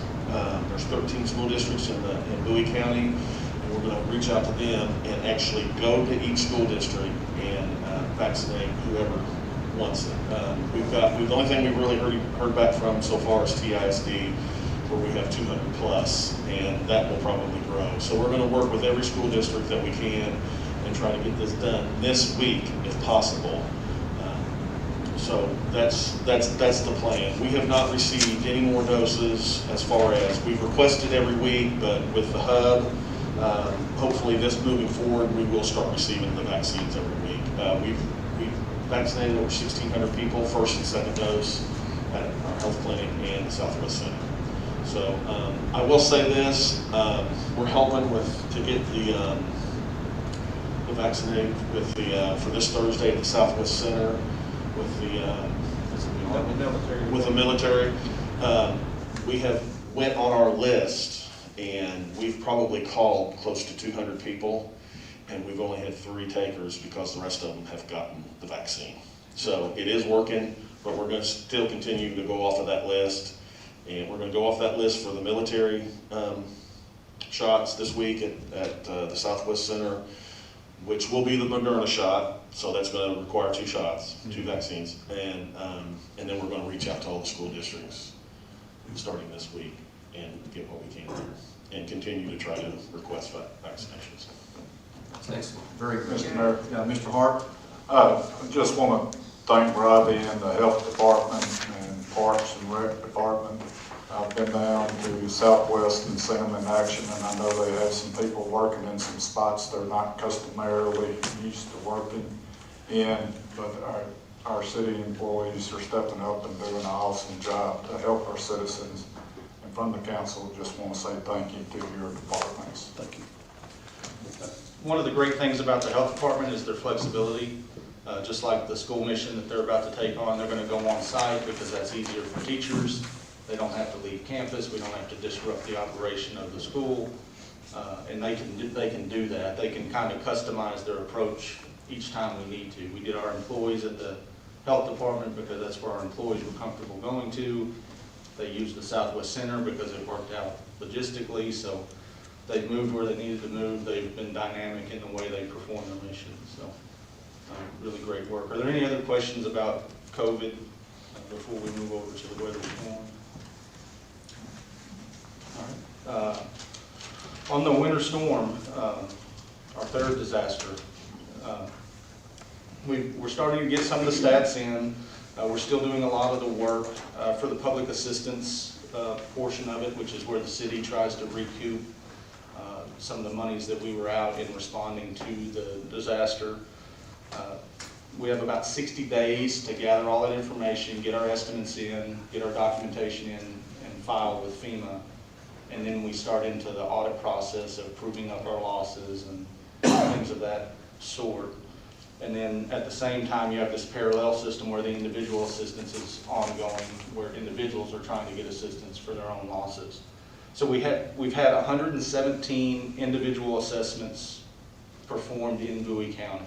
There's 13 school districts in Bowie County, and we're going to reach out to them and actually go to each school district and vaccinate whoever wants it. The only thing we've really heard back from so far is TISD, where we have 200 plus, and that will probably grow. So we're going to work with every school district that we can and try to get this done this week if possible. So that's the plan. We have not received any more doses as far as we've requested every week, but with the hub, hopefully this moving forward, we will start receiving the vaccines every week. We've vaccinated over 1,600 people, first and second dose at our health clinic and the Southwest Center. So I will say this, we're helping to get the vaccinated with for this Thursday at the Southwest Center with the military. We have went on our list, and we've probably called close to 200 people, and we've only had 3 takers because the rest of them have gotten the vaccine. So it is working, but we're going to still continue to go off of that list, and we're going to go off that list for the military shots this week at the Southwest Center, which will be the Moderna shot. So that's going to require 2 shots, 2 vaccines, and then we're going to reach out to all the school districts starting this week and get what we can there, and continue to try to request vaccinations. Thanks. Very good. Mr. Mayor. Mr. Hart. I just want to thank Robbie and the Health Department and Parks and Rec Department. I've been down to Southwest and seen them in action, and I know they have some people working in some spots they're not customarily used to working in, but our city employees are stepping up and doing an awesome job to help our citizens. And from the council, just want to say thank you to your departments. Thank you. One of the great things about the health department is their flexibility. Just like the school mission that they're about to take on, they're going to go on site because that's easier for teachers. They don't have to leave campus. We don't have to disrupt the operation of the school. And they can do that. They can kind of customize their approach each time we need to. We did our employees at the health department because that's where our employees were comfortable going to. They used the Southwest Center because it worked out logistically. So they've moved where they needed to move. They've been dynamic in the way they perform their mission. So really great work. Are there any other questions about COVID before we move over to the weather reform? All right. On the winter storm, our third disaster, we're starting to get some of the stats in. We're still doing a lot of the work for the public assistance portion of it, which is where the city tries to recoup some of the monies that we were out in responding to the disaster. We have about 60 days to gather all that information, get our estimates in, get our documentation in, and file with FEMA. And then we start into the audit process of proving up our losses and things of that sort. And then at the same time, you have this parallel system where the individual assistance is ongoing, where individuals are trying to get assistance for their own losses. So we've had 117 individual assessments performed in Bowie County.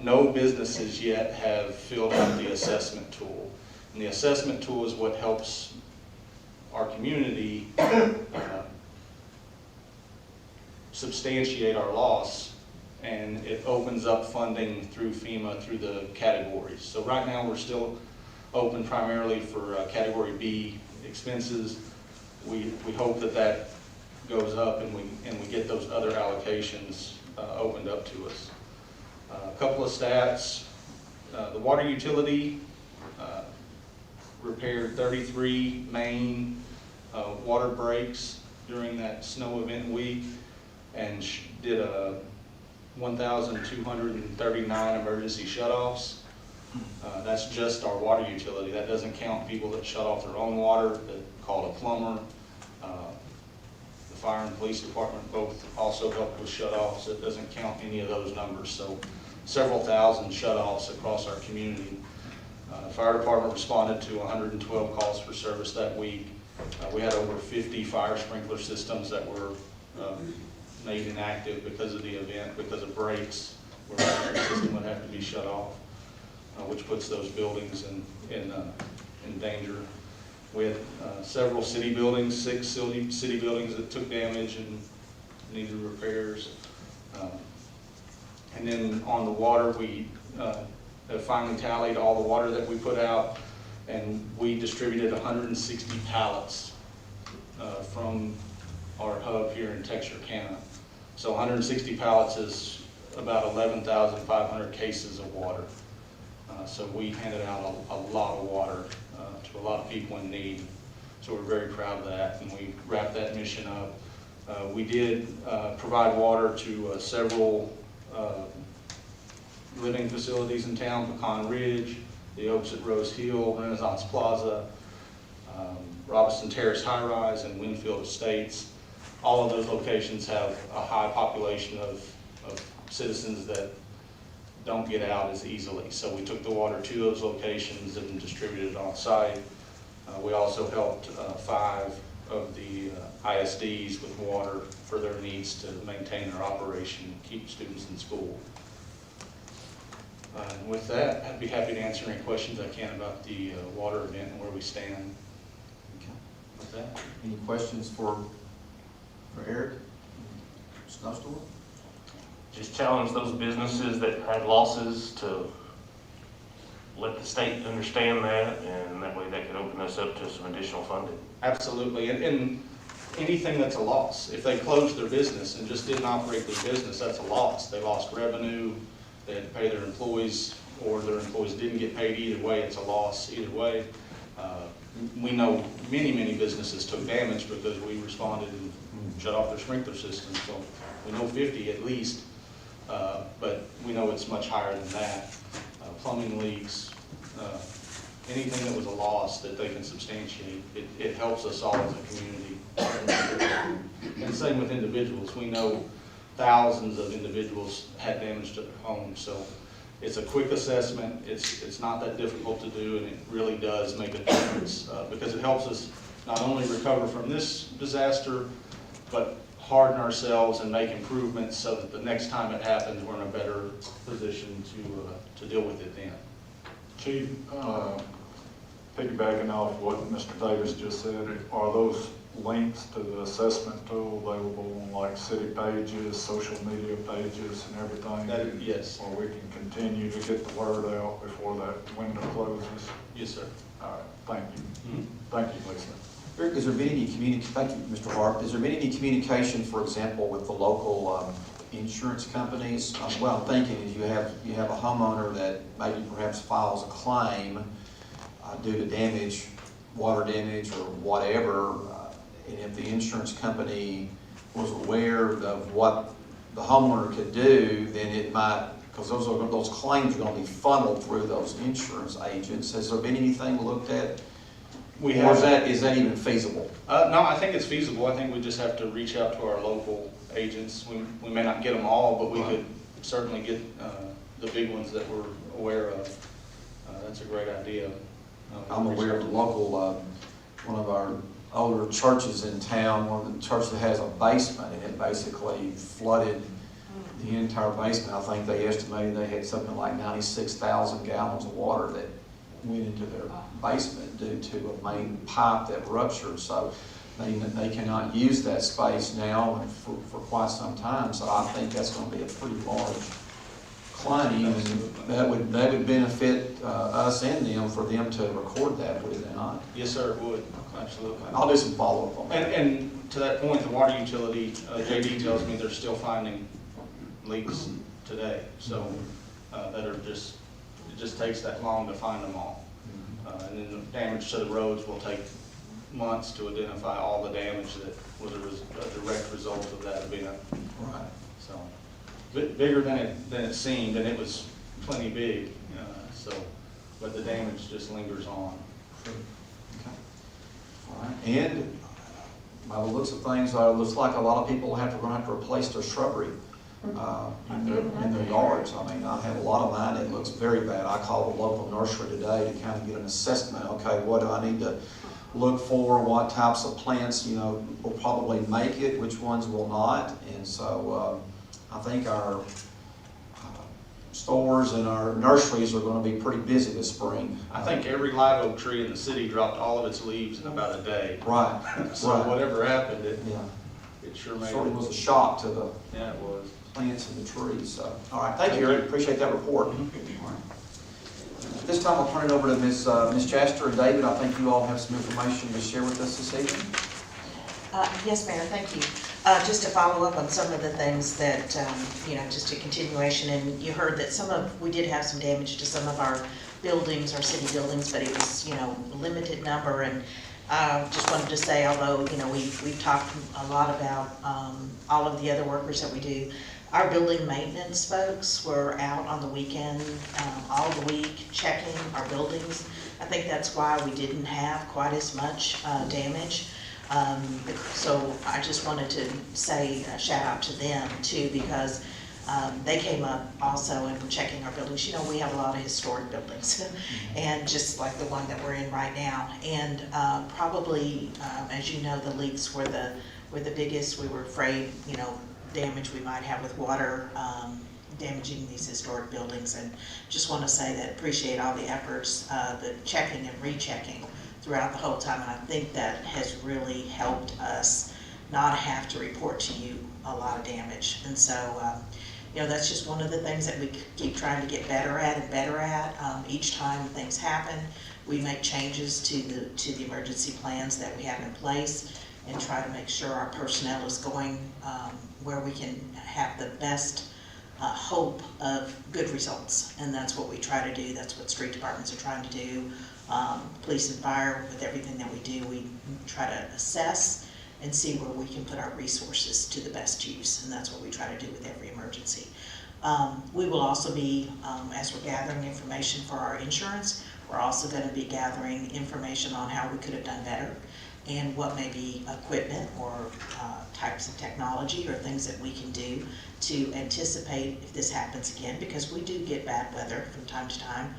No businesses yet have filled out the assessment tool. And the assessment tool is what helps our community substantiate our loss, and it opens up funding through FEMA through the categories. So right now we're still open primarily for Category B expenses. We hope that goes up and we get those other allocations opened up to us. A couple of stats. The water utility repaired 33 main water breaks during that snow event week and did 1,239 emergency shutoffs. That's just our water utility. That doesn't count people that shut off their own water, that called a plumber. The fire and police department both also helped with shutoffs. It doesn't count any of those numbers. So several thousand shutoffs across our community. The fire department responded to 112 calls for service that week. We had over 50 fire sprinkler systems that were made inactive because of the event, because of breaks, where the system would have to be shut off, which puts those buildings in danger. We had several city buildings, 6 city buildings that took damage and needed repairs. And then on the water, we have finally tallied all the water that we put out, and we distributed 160 pallets from our hub here in Texarkana. So 160 pallets is about 11,500 cases of water. So we handed out a lot of water to a lot of people in need. So we're very proud of that, and we wrapped that mission up. We did provide water to several living facilities in town: Pecan Ridge, the Oaks at Rose Hill, Renaissance Plaza, Robinson Terrace High Rise, and Winfield Estates. All of those locations have a high population of citizens that don't get out as easily. So we took the water to those locations and distributed it on site. We also helped 5 of the ISDs with water for their needs to maintain their operation and keep students in school. And with that, I'd be happy to answer any questions I can about the water event and where we stand. Okay. With that. Any questions for Eric? Snowstorm? Just challenge those businesses that had losses to let the state understand that, and that way that could open us up to some additional funding. Absolutely, and anything that's a loss. If they closed their business and just didn't operate their business, that's a loss. They lost revenue, they had to pay their employees, or their employees didn't get paid. Either way, it's a loss either way. We know many businesses took damage because we responded and shut off their sprinkler system. So we know 50 at least, but we know it's much higher than that. Plumbing leaks, anything that was a loss that they can substantiate, it helps us all as a community. And same with individuals. We know thousands of individuals had damage to their homes, so It's a quick assessment, it's not that difficult to do, and it really does make a difference, because it helps us not only recover from this disaster, but harden ourselves and make improvements so that the next time it happens, we're in a better position to deal with it then. Chief, piggybacking off what Mr. Davis just said, are those links to the assessment tool available on like city pages, social media pages and everything? Yes. Or we can continue to get the word out before that window closes? Yes, sir. All right, thank you. Thank you, Lisa. Has there been any thank you, Mr. Hart, has there been any communication, for example, with the local insurance companies? What I'm thinking is you have a homeowner that maybe perhaps files a claim due to damage, water damage or whatever, and if the insurance company was aware of what the homeowner could do, then it might, because those claims are going to be funneled through those insurance agents. Has there been anything looked at? Or is that even feasible? No, I think it's feasible. I think we just have to reach out to our local agents. We may not get them all, but we could certainly get the big ones that we're aware of. That's a great idea. I'm aware of the local, one of our older churches in town, one of the churches that has a basement, and it basically flooded the entire basement. I think they estimated they had something like 96,000 gallons of water that went into their basement due to a main pipe that ruptured. So they cannot use that space now and for quite some time. So I think that's going to be a pretty large claim, and that would benefit us and them for them to record that, would it not? Yes, sir, it would. Absolutely. I'll do some follow-up on that. And to that point, the water utility, JD tells me they're still finding leaks today. So that are just, it just takes that long to find them all. And then the damage to the roads will take months to identify all the damage that was a direct result of that event. Right. So, bigger than it seemed, and it was plenty big. But the damage just lingers on. Okay. All right. And by the looks of things, it looks like a lot of people are going to have to replace their shrubbery in their yards. I mean, I have a lot of mine. It looks very bad. I called the local nursery today to kind of get an assessment. Okay, what do I need to look for? What types of plants, will probably make it? Which ones will not? And so I think our stores and our nurseries are going to be pretty busy this spring. I think every live oak tree in the city dropped all of its leaves in about a day. Right. So right. Whatever happened, it sure made it was a shock to the it was. plants and the trees. So, all right, thank you, Eric. Appreciate that report. All right. At this time, I'll turn it over to Ms. Chester and David. I think you all have some information to share with us this evening. Yes, Mayor, thank you. Just to follow up on some of the things that, just a continuation, and you heard that we did have some damage to some of our buildings, our city buildings, but it was, a limited number. And just wanted to say, although, we've talked a lot about all of the other workers that we do, our building maintenance folks were out on the weekend, all the week, checking our buildings. I think that's why we didn't have quite as much damage. So I just wanted to say a shout out to them too, because they came up also and were checking our buildings. We have a lot of historic buildings, and just like the one that we're in right now. And probably, as you know, the leaks were the biggest. We were afraid, damage we might have with water damaging these historic buildings. And just want to say that appreciate all the efforts, the checking and rechecking throughout the whole time, and I think that has really helped us not have to report to you a lot of damage. And so, that's just one of the things that we keep trying to get better at and better at. Each time things happen, we make changes to the emergency plans that we have in place and try to make sure our personnel is going where we can have the best hope of good results. And that's what we try to do. That's what street departments are trying to do. Police and fire, with everything that we do, we try to assess and see where we can put our resources to the best use, and that's what we try to do with every emergency. We will also be, as we're gathering information for our insurance, we're also going to be gathering information on how we could have done better. and what may be equipment or types of technology or things that we can do to anticipate if this happens again, because we do get bad weather from time to time.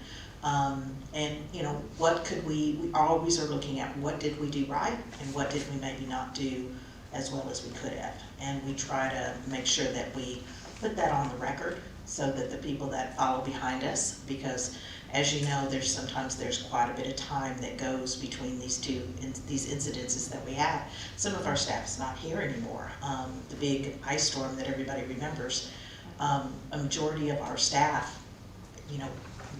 And you know, what could we always are looking at what did we do right and what did we maybe not do as well as we could have. And we try to make sure that we put that on the record so that the people that follow behind us, because as you know, sometimes there's quite a bit of time that goes between these incidences that we have. Some of our staff is not here anymore. The big ice storm that everybody remembers, a majority of our staff, you know,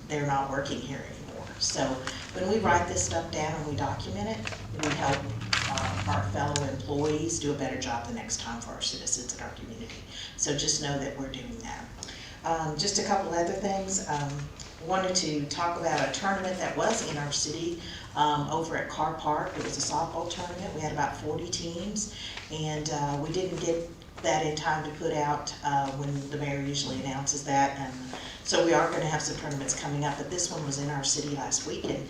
they're not working here anymore. So when we write this stuff down and we document it, we help our fellow employees do a better job the next time for our citizens in our community. So just know that we're doing that. Just a couple other things. Wanted to talk about a tournament that was in our city over at Carr Park. It was a softball tournament. We had about 40 teams, and we didn't get that in time to put out when the mayor usually announces that. And so we are going to have some tournaments coming up, but this one was in our city last week. And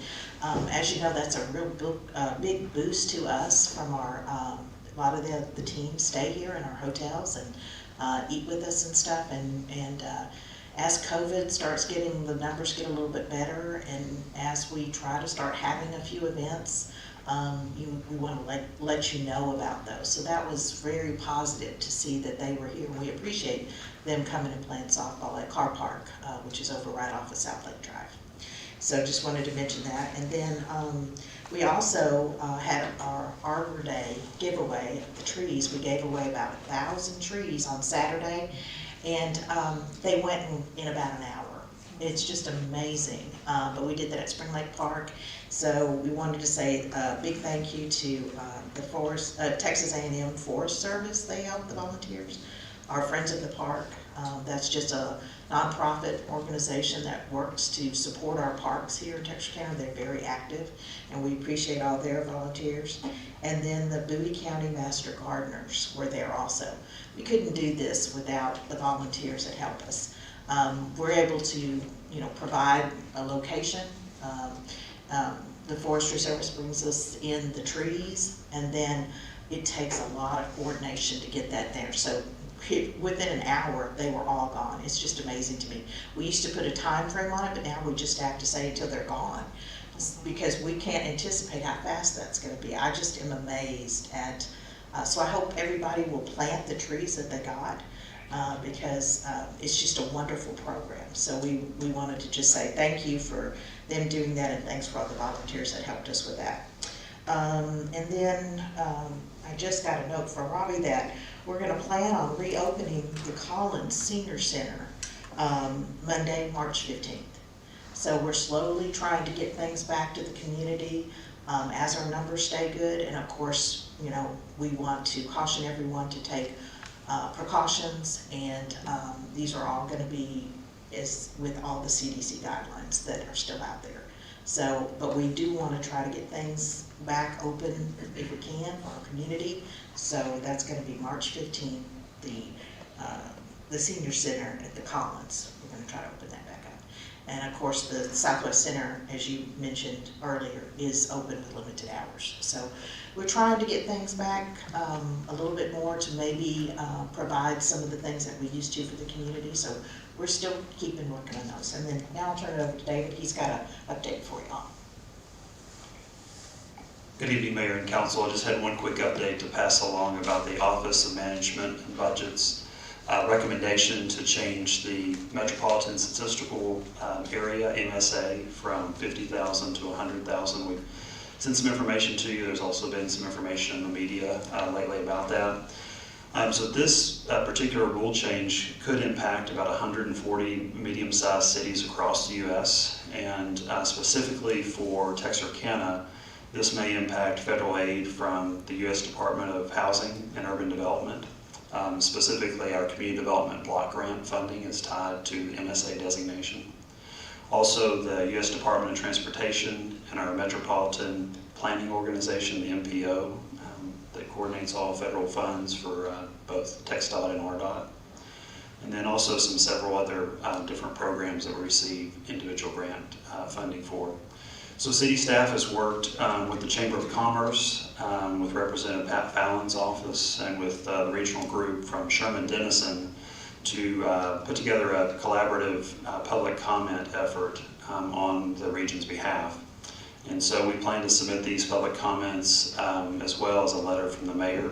as you know, that's a real big boost to us from our, a lot of the teams stay here in our hotels and eat with us and stuff. And as COVID starts the numbers get a little bit better, and as we try to start having a few events, we want to let you know about those. So that was very positive to see that they were here. We appreciate them coming and playing softball at Carr Park, which is over right off of South Lake Drive. So just wanted to mention that. And then we also had our Arbor Day Giveaway of the trees. We gave away about 1,000 trees on Saturday, and they went in about an hour. It's just amazing. But we did that at Spring Lake Park. So we wanted to say a big thank you to the Texas A&M Forest Service. They help the volunteers. Our Friends of the Park, that's just a nonprofit organization that works to support our parks here in Texarkana. They're very active, and we appreciate all their volunteers. And then the Bowie County Master Gardeners were there also. We couldn't do this without the volunteers that help us. We're able to, provide a location. The Forestry Service brings us in the trees, and then it takes a lot of coordination to get that there. So within an hour, they were all gone. It's just amazing to me. We used to put a time frame on it, but now we just have to say until they're gone, because we can't anticipate how fast that's going to be. I just am amazed at, so I hope everybody will plant the trees that they got, because it's just a wonderful program. So we wanted to just say thank you for them doing that, and thanks for all the volunteers that helped us with that. And then I just got a note from Robbie that we're going to plan on reopening the Collins Senior Center Monday, March 15th. So we're slowly trying to get things back to the community as our numbers stay good. And of course, we want to caution everyone to take precautions, and these are all going to be with all the CDC guidelines that are still out there. So, but we do want to try to get things back open if we can for our community. So that's going to be March 15th, the Senior Center at the Collins. We're going to try to open that back up. And of course, the Southwest Center, as you mentioned earlier, is open with limited hours. So we're trying to get things back a little bit more to maybe provide some of the things that we used to for the community. So we're still working on those. And then now I'll turn it over to David. He's got an update for you all. Good evening, Mayor and Council. I just had one quick update to pass along about the Office of Management and Budget's recommendation to change the Metropolitan Statistical Area, MSA, from 50,000 to 100,000. We've sent some information to you. There's also been some information in the media lately about that. So this particular rule change could impact about 140 medium-sized cities across the U.S. and specifically for Texarkana, this may impact federal aid from the U.S. Department of Housing and Urban Development. Specifically, our Community Development Block Grant funding is tied to the MSA designation. Also, the U.S. Department of Transportation and our Metropolitan Planning Organization, the MPO, that coordinates all federal funds for both TxDOT and RDOT. And then also several other different programs that we receive individual grant funding for. So city staff has worked with the Chamber of Commerce, with Representative Pat Fallon's office, and with the regional group from Sherman Denison to put together a collaborative public comment effort on the region's behalf. And so we plan to submit these public comments as well as a letter from the mayor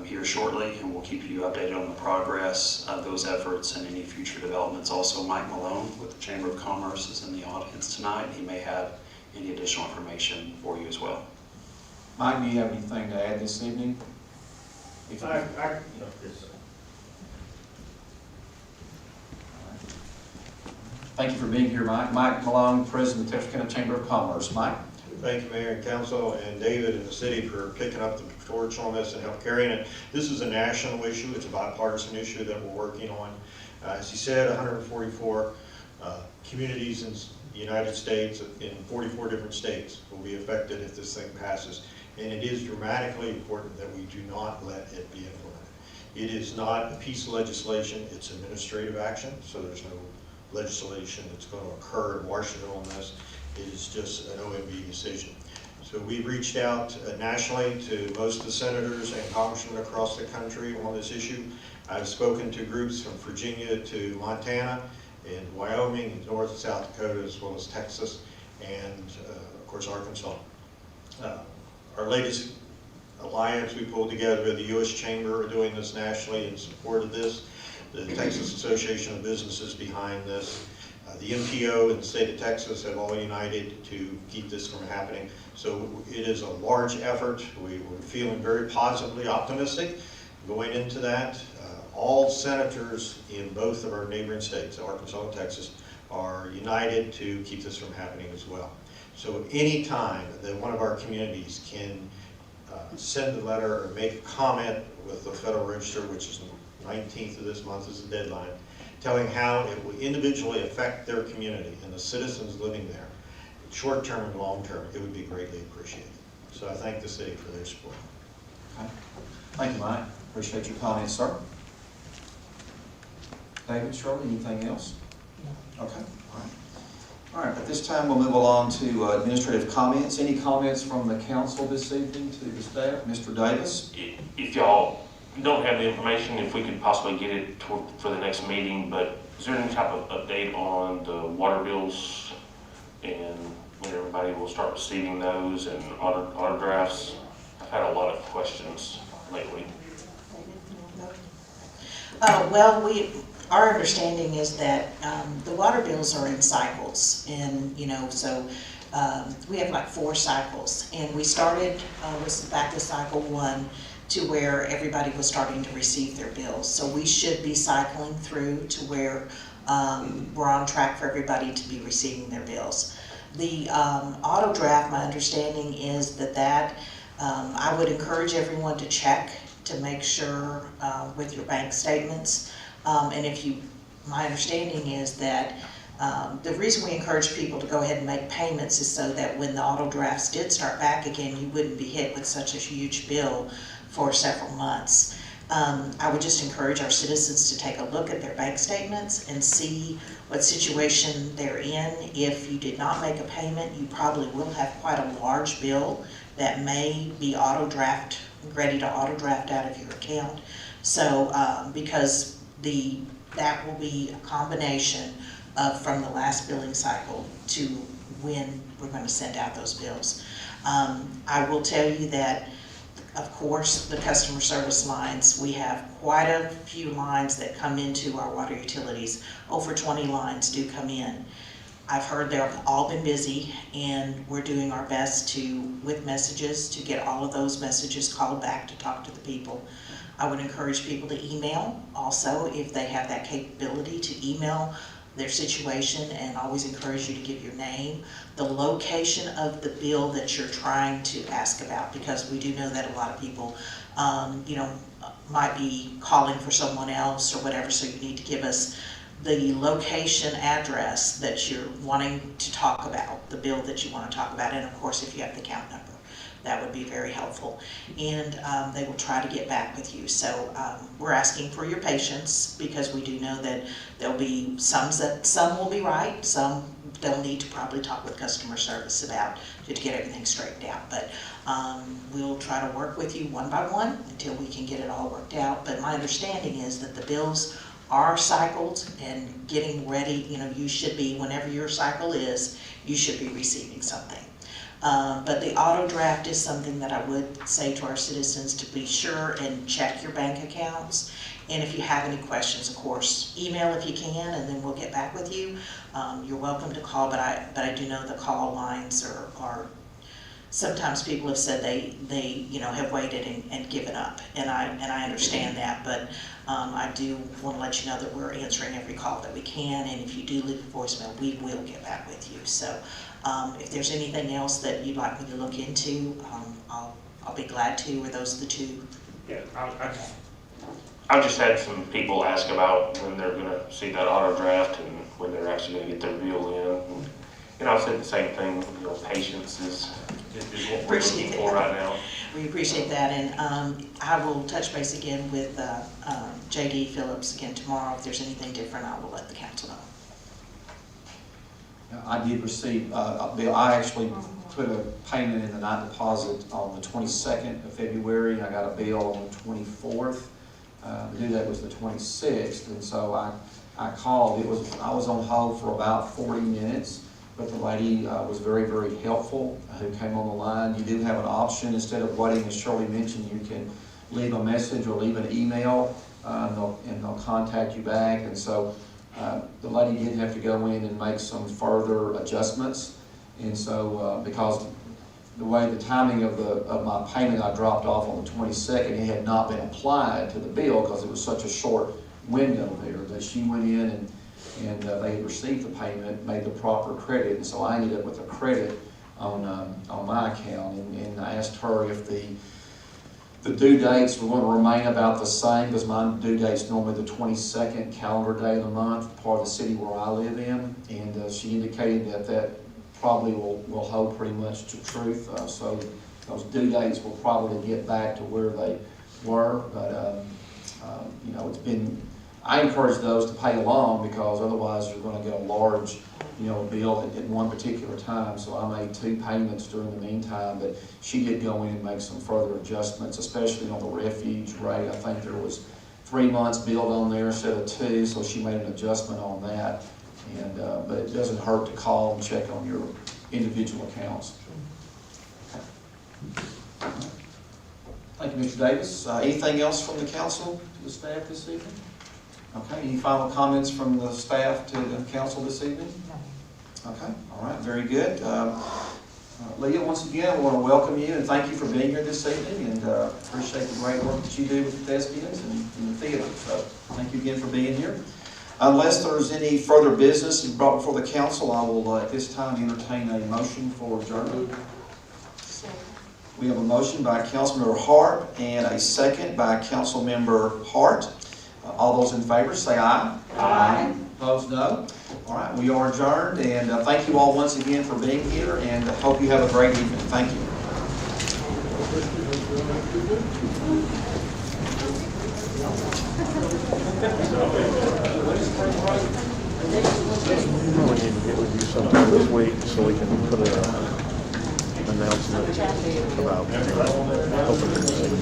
here shortly, and we'll keep you updated on the progress of those efforts and any future developments. Also, Mike Malone with the Chamber of Commerce is in the audience tonight. He may have any additional information for you as well. Mike, do you have anything to add this evening? Thank you for being here, Mike. Mike Malone, President of the Texarkana Chamber of Commerce. Mike? Thank you, Mayor and Council, and David and the city for picking up the torch on this and help carrying it. This is a national issue. It's a bipartisan issue that we're working on. As he said, 144 communities in the United States in 44 different states will be affected if this thing passes. And it is dramatically important that we do not let it be implemented. It is not a piece of legislation. It's administrative action, so there's no legislation that's going to occur in Washington on this. It is just an OMB decision. So we reached out nationally to most of the senators and congressmen across the country on this issue. I've spoken to groups from Virginia to Montana and Wyoming, North and South Dakota, as well as Texas, and of course Arkansas. Our latest alliance we pulled together with the U.S. Chamber are doing this nationally in support of this. The Texas Association of Businesses behind this. The MPO and the state of Texas have all united to keep this from happening. So it is a large effort. We're feeling very positively optimistic going into that. All senators in both of our neighboring states, Arkansas and Texas, are united to keep this from happening as well. So any time that one of our communities can send a letter or make a comment with the Federal Register, which is the 19th of this month is the deadline, telling how it will individually affect their community and the citizens living there, short-term and long-term, it would be greatly appreciated. So I thank the city for their support. Okay. Thank you, Mike. Appreciate your comments, sir. David, Shirley, anything else? No. Okay. All right. All right. At this time, we'll move along to administrative comments. Any comments from the council this evening to the staff? Mr. Davis? If y'all don't have the information, if we could possibly get it for the next meeting, but is there any type of update on the water bills and when everybody will start receiving those and autographs? I've had a lot of questions lately. Well, our understanding is that the water bills are in cycles, and so we have like 4 cycles, and we started back to cycle 1 to where everybody was starting to receive their bills. So we should be cycling through to where we're on track for everybody to be receiving their bills. The auto draft, my understanding is that I would encourage everyone to check to make sure with your bank statements. And my understanding is that the reason we encourage people to go ahead and make payments is so that when the auto drafts did start back again, you wouldn't be hit with such a huge bill for several months. I would just encourage our citizens to take a look at their bank statements and see what situation they're in. If you did not make a payment, you probably will have quite a large bill that may be ready to auto draft out of your account. So because that will be a combination of from the last billing cycle to when we're going to send out those bills. I will tell you that, of course, the customer service lines, we have quite a few lines that come into our water utilities. Over 20 lines do come in. I've heard they've all been busy, and we're doing our best with messages, to get all of those messages called back to talk to the people. I would encourage people to email also if they have that capability to email their situation, and always encourage you to give your name, the location of the bill that you're trying to ask about, because we do know that a lot of people might be calling for someone else or whatever, so you need to give us the location address that you're wanting to talk about, the bill that you want to talk about, and of course if you have the account number. That would be very helpful, and they will try to get back with you. So we're asking for your patience, because we do know that there'll be some will be right, some they'll need to probably talk with customer service about to get everything straightened out. But we'll try to work with you one by one until we can get it all worked out. But my understanding is that the bills are cycled and getting ready. You know, you should be, whenever your cycle is, you should be receiving something. But the auto draft is something that I would say to our citizens to be sure and check your bank accounts. And if you have any questions, of course, email if you can, and then we'll get back with you. You're welcome to call, but I do know the call lines are sometimes people have said they you know, have waited and given up, and I understand that, but I do want to let you know that we're answering every call that we can, and if you do leave a voicemail, we will get back with you. So if there's anything else that you'd like me to look into, I'll be glad to. Or those are the two? Yeah, I've just had some people ask about when they're gonna see that auto draft and when they're actually gonna get their bill in. And, you know, I've said the same thing, you know, patience is what we're looking for right now. We appreciate that, and I will touch base again with J.D. Phillips again tomorrow. If there's anything different, I will let the council know. I did receive a bill. I actually put a payment in the night deposit on the 22nd of February. I got a bill on the 24th. The due date was the 26th, and so I called. I was on hold for about 40 minutes, but the lady was very, very helpful who came on the line. You do have an option. Instead of waiting, as Shirley mentioned, you can leave a message or leave an email, and they'll contact you back. And so the lady did have to go in and make some further adjustments. And so because the way the timing of my payment I dropped off on the 22nd, it had not been applied to the bill because it was such a short window there. But she went in and they had received the payment, made the proper credit, and so I ended up with a credit on my account. And I asked her if the due dates were going to remain about the same, because my due date's normally the 22nd calendar day of the month, part of the city where I live in, and she indicated that probably will hold pretty much to truth. So those due dates will probably get back to where they were, but you know, I encourage those to pay along, because otherwise you're going to get a large, you know, bill at one particular time. So I made 2 payments during the meantime, but she did go in and make some further adjustments, especially on the refuge rate. I think there was 3 months billed on there instead of 2, so she made an adjustment on that. And but it doesn't hurt to call and check on your individual accounts. Thank you, Mr. Davis. Anything else from the council to the staff this evening? Okay, any final comments from the staff to the council this evening? No. Okay, all right, very good. Leah, once again, I want to welcome you and thank you for being here this evening, and appreciate the great work that you do with the thespians and the theater. So thank you again for being here. Unless there's any further business brought before the council, I will at this time entertain a motion for adjournment. We have a motion by Councilmember Hart and a second by Councilmember Hart. All those in favor say aye. Aye. Opposed, no. All right, we are adjourned, and thank you all once again for being here, and hope you have a great evening. Thank you. We need to get with you sometime this week so we can put an announcement about opening the city.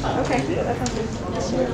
Okay, that sounds good. Sure.